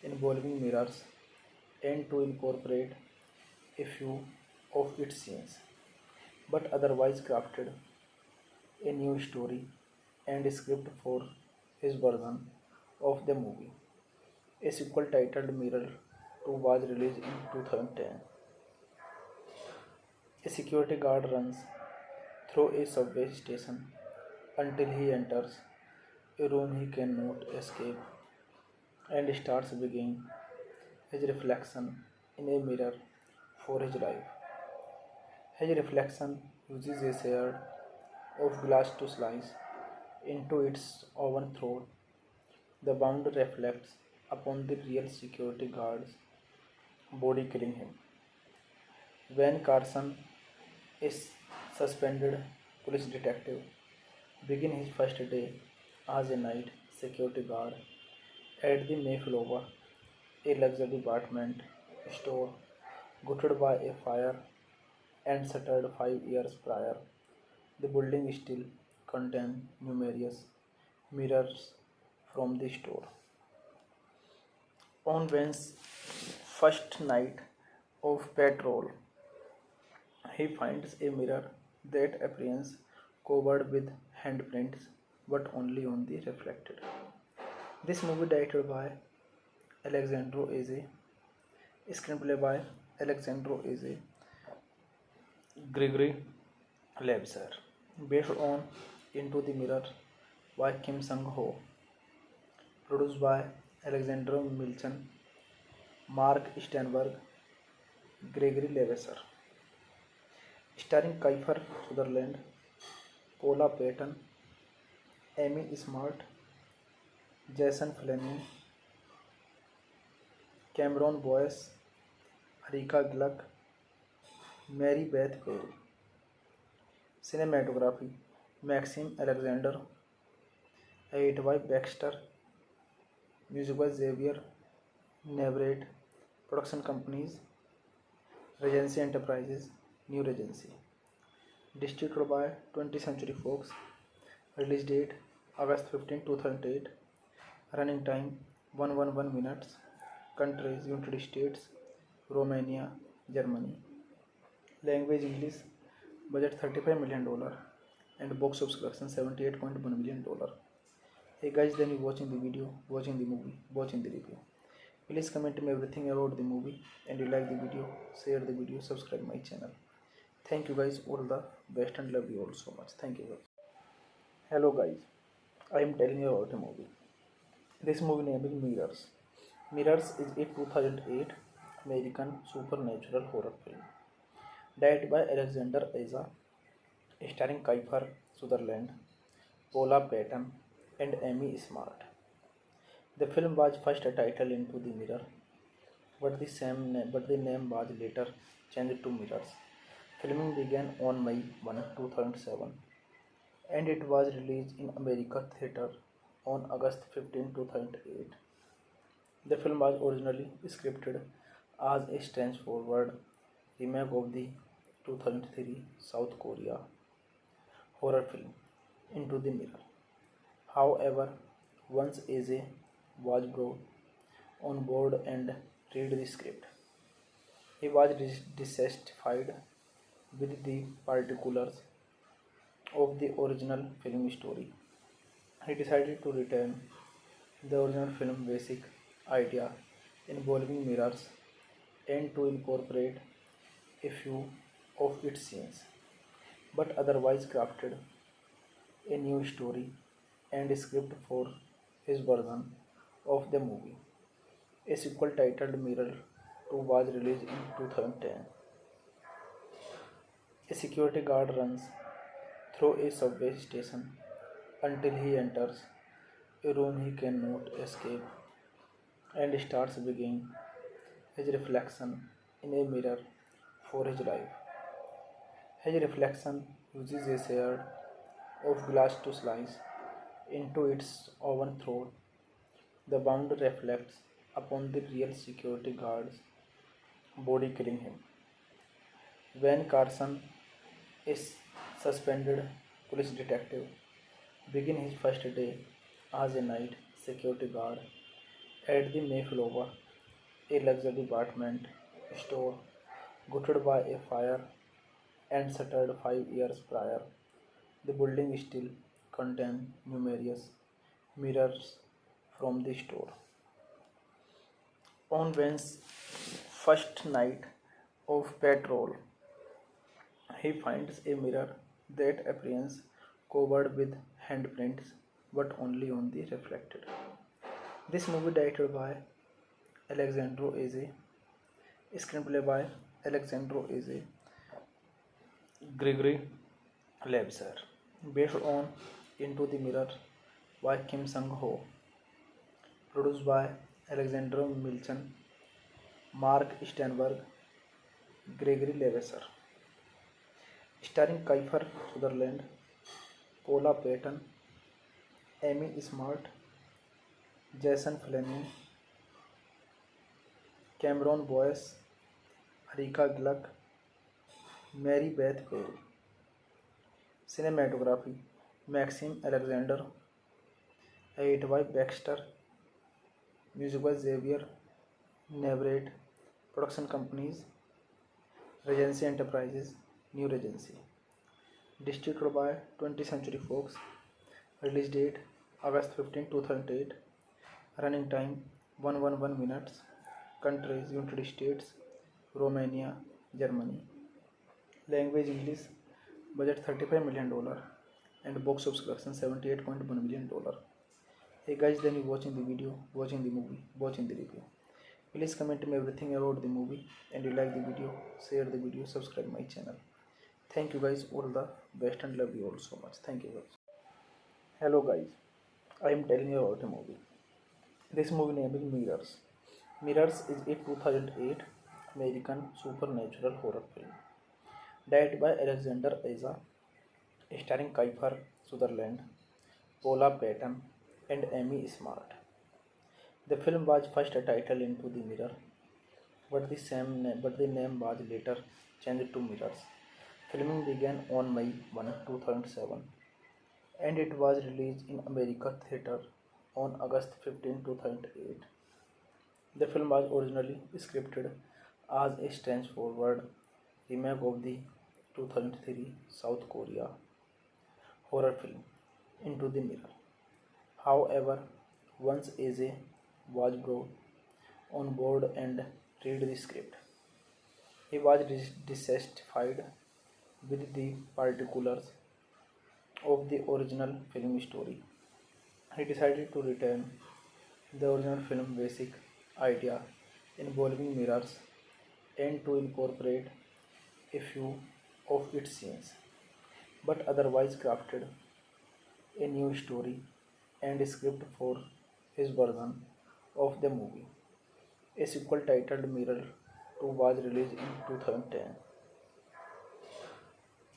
involving mirrors and to incorporate a few of its scenes, but otherwise crafted a new story and script for his version of the movie. A sequel titled Mirror 2 was released in 2010. A security guard runs through a subway station until he enters a room he cannot escape and starts begging his reflection in a mirror for his life. His reflection uses a shard of glass to slice into its oven throat. The wound reflects upon the real security guard's body, killing him. When Carson, a suspended police detective, begins his first day as a night security guard at the Mayflower, a luxury department store gutted by a fire and shuttered 5 years prior. The building still contains numerous mirrors from the store. On Ben's first night of patrol, he finds a mirror that appears covered with handprints but only on the reflected. This movie directed by Alexandro Aze, screenplay by Alexandro Aze, Gregory Lebser, based on Into the Mirror by Kim Sang-ho, produced by Alexander Milchan, Mark Steinberg, Gregory Leveser, starring Kiefer Sutherland, Paula Patton, Amy Smart, Jason Fleming, Cameron Boyce, Erika Gluck, Mary Beth Perry. Cinematography Maxim Alexander, edit by Baxter, music by Xavier Navarrete, production companies Regency Enterprises, New Regency, distributed by 20th Century Fox, release date August 15, 2008, running time 111 minutes, countries United States, Romania, Germany, Language English. Budget $35 million and box office collection $78.1 million. Hey guys, then you watching the video, watching the movie, watching the review. Please comment me everything about the movie, and you like the video, share the video, subscribe my channel. Thank you guys, all the best, and love you all so much. Thank you guys. Hello guys, I am telling you about a movie. This movie name is Mirrors. Mirrors is a 2008 American supernatural horror film directed by Alexander Aza, starring Kiefer Sutherland, Paula Patton, and Amy Smart. The film was first titled Into the Mirror, but the name was later changed to Mirrors. Filming began on May 1, 2007, and it was released in America theater on August 15, 2008. The film was originally scripted as a straightforward remake of the 2003 South Korea horror film Into the Mirror. However, once AJ was brought on board and read the script, he was dissatisfied with the particulars of the original film story. He decided to return the original film basic idea involving mirrors and to incorporate a few of its scenes, but otherwise crafted a new story and script for his version of the movie. A sequel titled Mirror 2 was released in 2010. A security guard runs through a subway station until he enters a room he cannot escape and starts viewing his reflection in a mirror for his life. His reflection uses a shard of glass to slice into its oven throat. The wound reflects upon the real security guard's body, killing him. When Carson, a suspended police detective, begins his first day as a night security guard at the Mayflower, a luxury department store gutted by a fire and shuttered 5 years prior. The building still contains numerous mirrors from the store. On Ben's first night of patrol, he finds a mirror that appears covered with handprints but only on the reflected. This movie directed by Alexandro Aze, screenplay by Alexandro Aze, Gregory Lebser, based on Into the Mirror by Kim Sang-ho, produced by Alexander Milchan, Mark Steinberg, Gregory Lebser, starring Kiefer Sutherland, Paula Patton, Amy Smart, Jason Fleming, Cameron Boyce, Erika Gluck, Mary Beth Bale. Cinematography Maxim Alexander, edit by Baxter, music by Xavier Navarrete, production companies Regency Enterprises, New Regency, distributed by 20th Century Fox, release date August 15, 2008, running time 111 minutes, countries United States, Romania, Germany, language English, budget $35 million and box office collection $78.1 million. Hey guys, then you watching the video, watching the movie, watching the review. Please comment me everything about the movie, and you like the video, share the video, subscribe my channel. Thank you guys, all the best, and love you all so much. Thank you guys. Hello guys, I am telling you about a movie. This movie name is Mirrors. Mirrors is a 2008 American supernatural horror film directed by Alexander Aza, starring Kiefer Sutherland, Paula Patton, and Amy Smart. The film was first titled Into the Mirror, but the name was later changed to Mirrors. Filming began on May 1, 2007, and it was released in America theater on August 15, 2008. The film was originally scripted as a straightforward remake of the 2003 South Korea horror film Into the Mirror. However, once AJ was brought on board and read the script, he was dissatisfied with the particulars of the original film story. He decided to return the original film basic idea involving mirrors and to incorporate a few of its scenes, but otherwise crafted a new story and script for his version of the movie. A sequel titled Mirror 2 was released in 2010.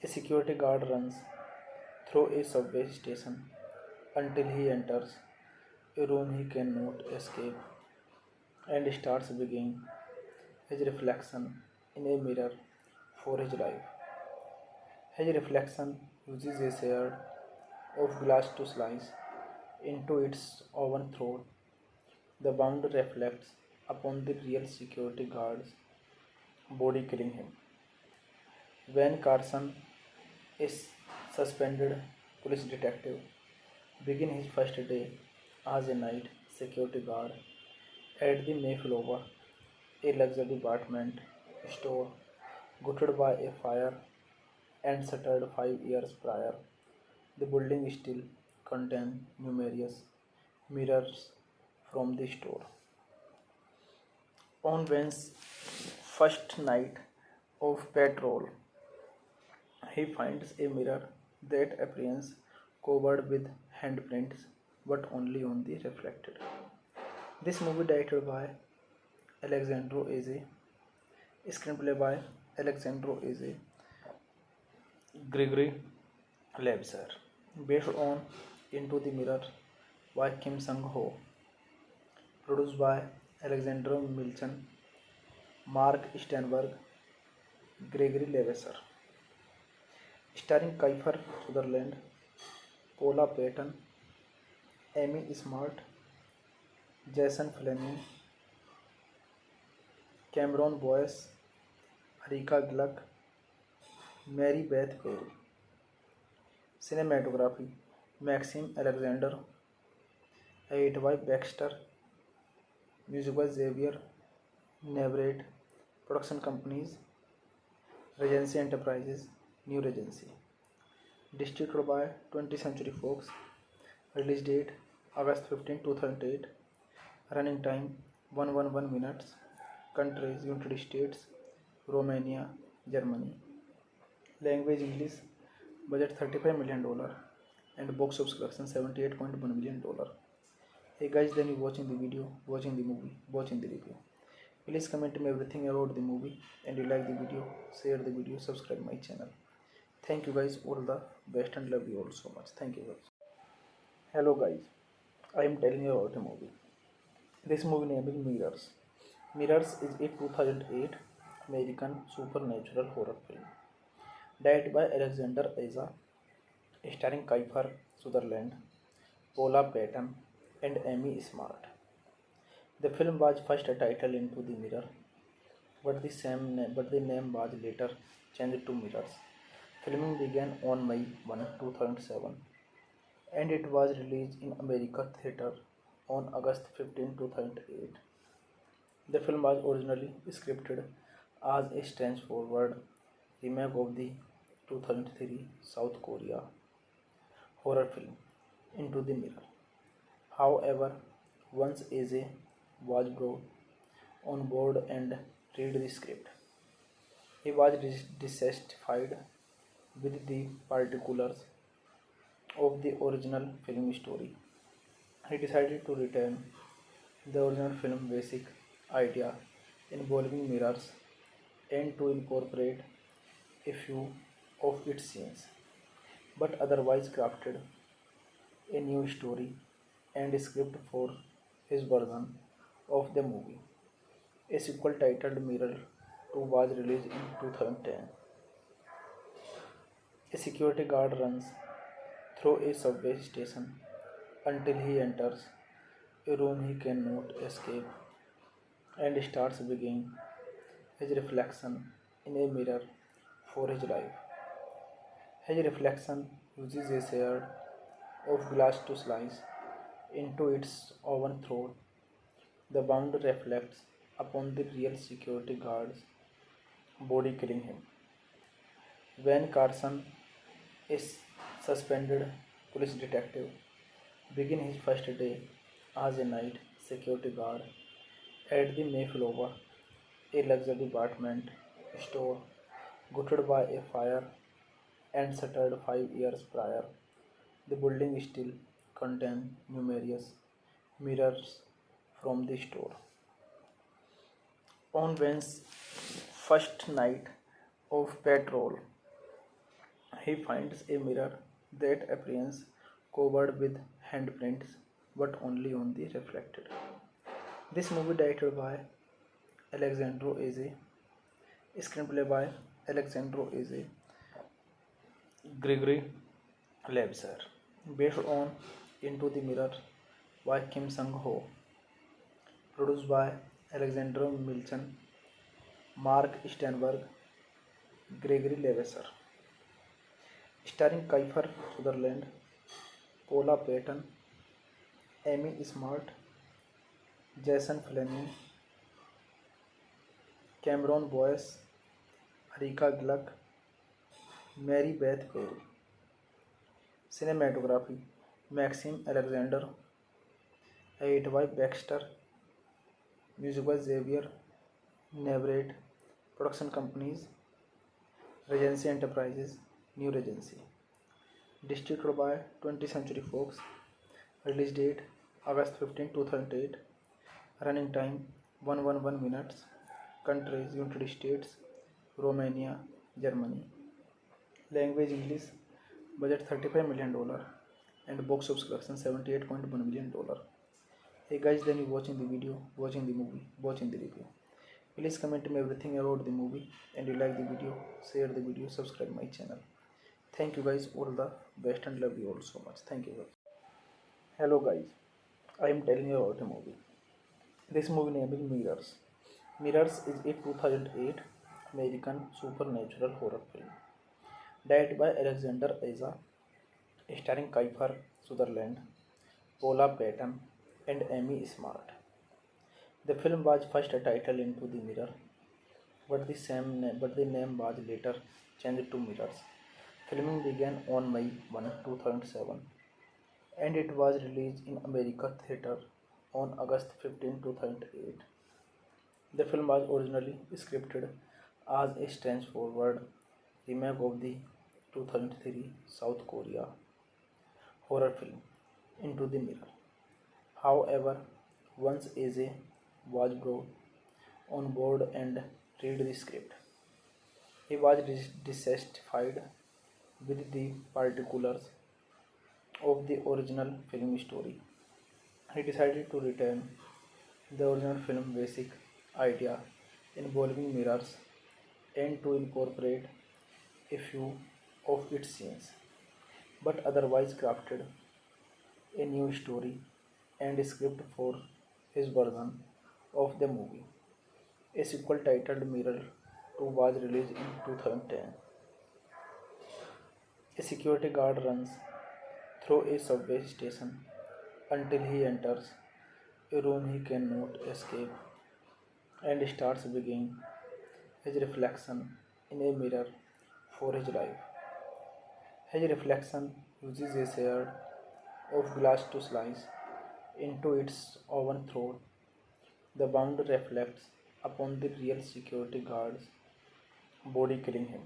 A security guard runs through a subway station until he enters a room he cannot escape and starts begging his reflection in a mirror for his life. His reflection uses a shard of glass to slice into its oven throat. The wound reflects upon the real security guard's body, killing him. When Carson, a suspended police detective, begins his first day as a night security guard at the Mayflower, a luxury department store gutted by a fire and shuttered 5 years prior. The building still contains numerous mirrors from the store. On Ben's first night of patrol, he finds a mirror that appears covered with handprints but only on the reflected. This movie directed by Alexandro Aze, screenplay by Alexandro Aze, Gregory Lebser, based on Into the Mirror by Kim Sang-ho, produced by Alexander Milchan, Mark Steinberg, Gregory Leveser, starring Kiefer Sutherland, Paula Patton, Amy Smart, Jason Fleming, Cameron Boyce, Erika Gluck, Mary Beth Bale. Cinematography Maxim Alexander, edit by Baxter, music by Xavier Navarrete, production companies Regency Enterprises, New Regency, distributed by 20th Century Fox, release date August 15, 2008, running time 111 minutes, countries United States, Romania, Germany, language English, budget $35 million, and box office collection $78.1 million. Hey guys, then you watching the video, watching the movie, watching the review. Please comment me everything about the movie, and you like the video, share the video, subscribe my channel. Thank you guys, all the best, and love you all so much. Thank you guys. Hello guys, I am telling you about a movie. This movie name is Mirrors. Mirrors is a 2008 American supernatural horror film directed by Alexander Aza, starring Kiefer Sutherland, Paula Patton, and Amy Smart. The film was first titled Into the Mirror, but the name was later changed to Mirrors. Filming began on May 1, 2007, and it was released in America theater on August 15, 2008. The film was originally scripted as a straightforward remake of the 2003 South Korea horror film Into the Mirror. However, once AJ was brought on board and read the script, he was dissatisfied with the particulars of the original film story. He decided to return the original film basic idea involving mirrors and to incorporate a few of its scenes, but otherwise crafted a new story and script for his version of the movie. A sequel titled Mirror 2 was released in 2010. A security guard runs through a subway station until he enters a room he cannot escape and starts begging his reflection in a mirror for his life. His reflection uses a shard of glass to slice into its oven throat. The wound reflects upon the real security guard's body, killing him. When Carson, a suspended police detective, begin his first day as a night security guard at the Mayflower, a luxury apartment store gutted by a fire and shuttered 5 years prior. The building still contains numerous mirrors from the store. On Ben's first night of patrol, he finds a mirror that appears covered with handprints but only on the reflected. This movie directed by Alexandro Aze, screenplay by Alexandro Aze, Gregory Lebser, based on Into the Mirror by Kim Sang-ho, produced by Alexander Milchan, Mark Steinberg, Gregory Leveser, starring Kiefer Sutherland, Paula Patton, Amy Smart, Jason Fleming, Cameron Boyce, Erika Gluck, Mary Beth Bale. Cinematography Maxim Alexander, edit by Baxter, music by Xavier Navarrete, production companies Regency Enterprises, New Regency, distributed by 20th Century Fox, release date August 15, 2008, running time 111 minutes, countries United States, Romania, Germany, language English, budget $35 million, and box office collection $78.1 million. Hey guys, then you watching the video, watching the movie, watching the review. Please comment me everything about the movie, and you like the video, share the video, subscribe my channel. Thank you guys, all the best, and love you all so much. Thank you guys. Hello guys, I am telling you about a movie. This movie name is Mirrors. Mirrors is a 2008 American supernatural horror film directed by Alexander Aza, starring Kiefer Sutherland, Paula Patton, and Amy Smart. The film was first titled Into the Mirror, but the name was later changed to Mirrors. Filming began on May 1, 2007, and it was released in America theater on August 15, 2008. The film was originally scripted as a straightforward remake of the 2003 South Korea horror film Into the Mirror. However, once Aze was brought on board and read the script, he was dissatisfied with the particulars of the original film story. He decided to return the original film basic idea involving mirrors and to incorporate a few of its scenes, but otherwise crafted a new story and script for his version of the movie. A sequel titled Mirror 2 was released in 2010. A security guard runs through a subway station until he enters a room he cannot escape and starts begging his reflection in a mirror for his life. His reflection uses a shard of glass to slice into its oven throat. The wound reflects upon the real security guard's body, killing him.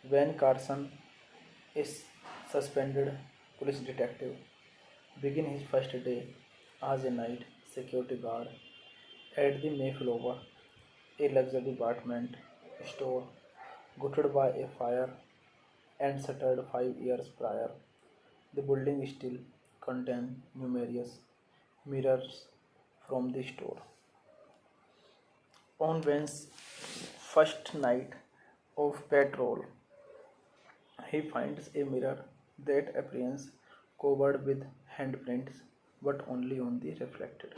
When Carson, a suspended police detective, begin his first day as a night security guard at the Mayflower, a luxury apartment store gutted by a fire and shuttered 5 years prior. The building still contains numerous mirrors from the store. On Ben's first night of patrol, he finds a mirror that appears covered with handprints but only on the reflected.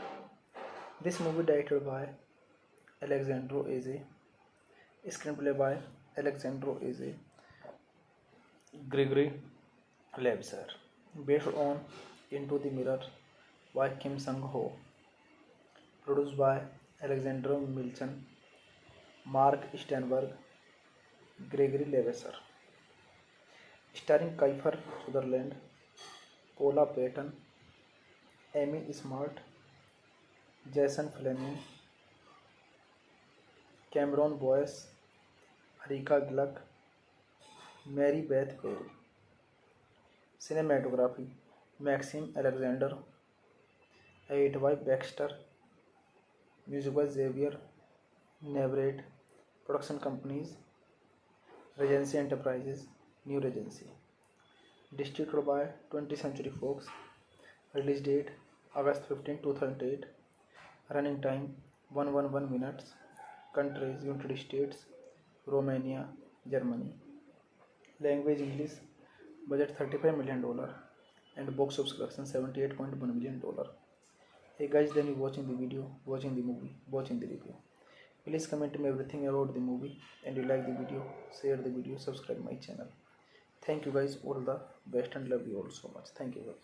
This movie directed by Alexandro Aze, screenplay by Alexandro is a Gregory Lebser, based on Into the Mirror by Kim Sang-ho, produced by Alexander Milchan, Mark Steinberg, Gregory Leveser, starring Kiefer Sutherland, Paula Patton, Amy Smart, Jason Fleming, Cameron Boyce, Erika Gluck, Mary Beth Perry. Cinematography Maxim Alexander, edit by Baxter, music by Xavier Navarrete, production companies Regency Enterprises, New Regency, distributed by 20th Century Fox, release date August 15, 2008, running time 111 minutes, countries United States, Romania, Germany, language English, budget $35 million, and box office collection $78.1 million. Hey guys, then you watching the video, watching the movie, watching the review. Please comment me everything about the movie, and you like the video, share the video, subscribe my channel. Thank you guys, all the best, and love you all so much. Thank you guys.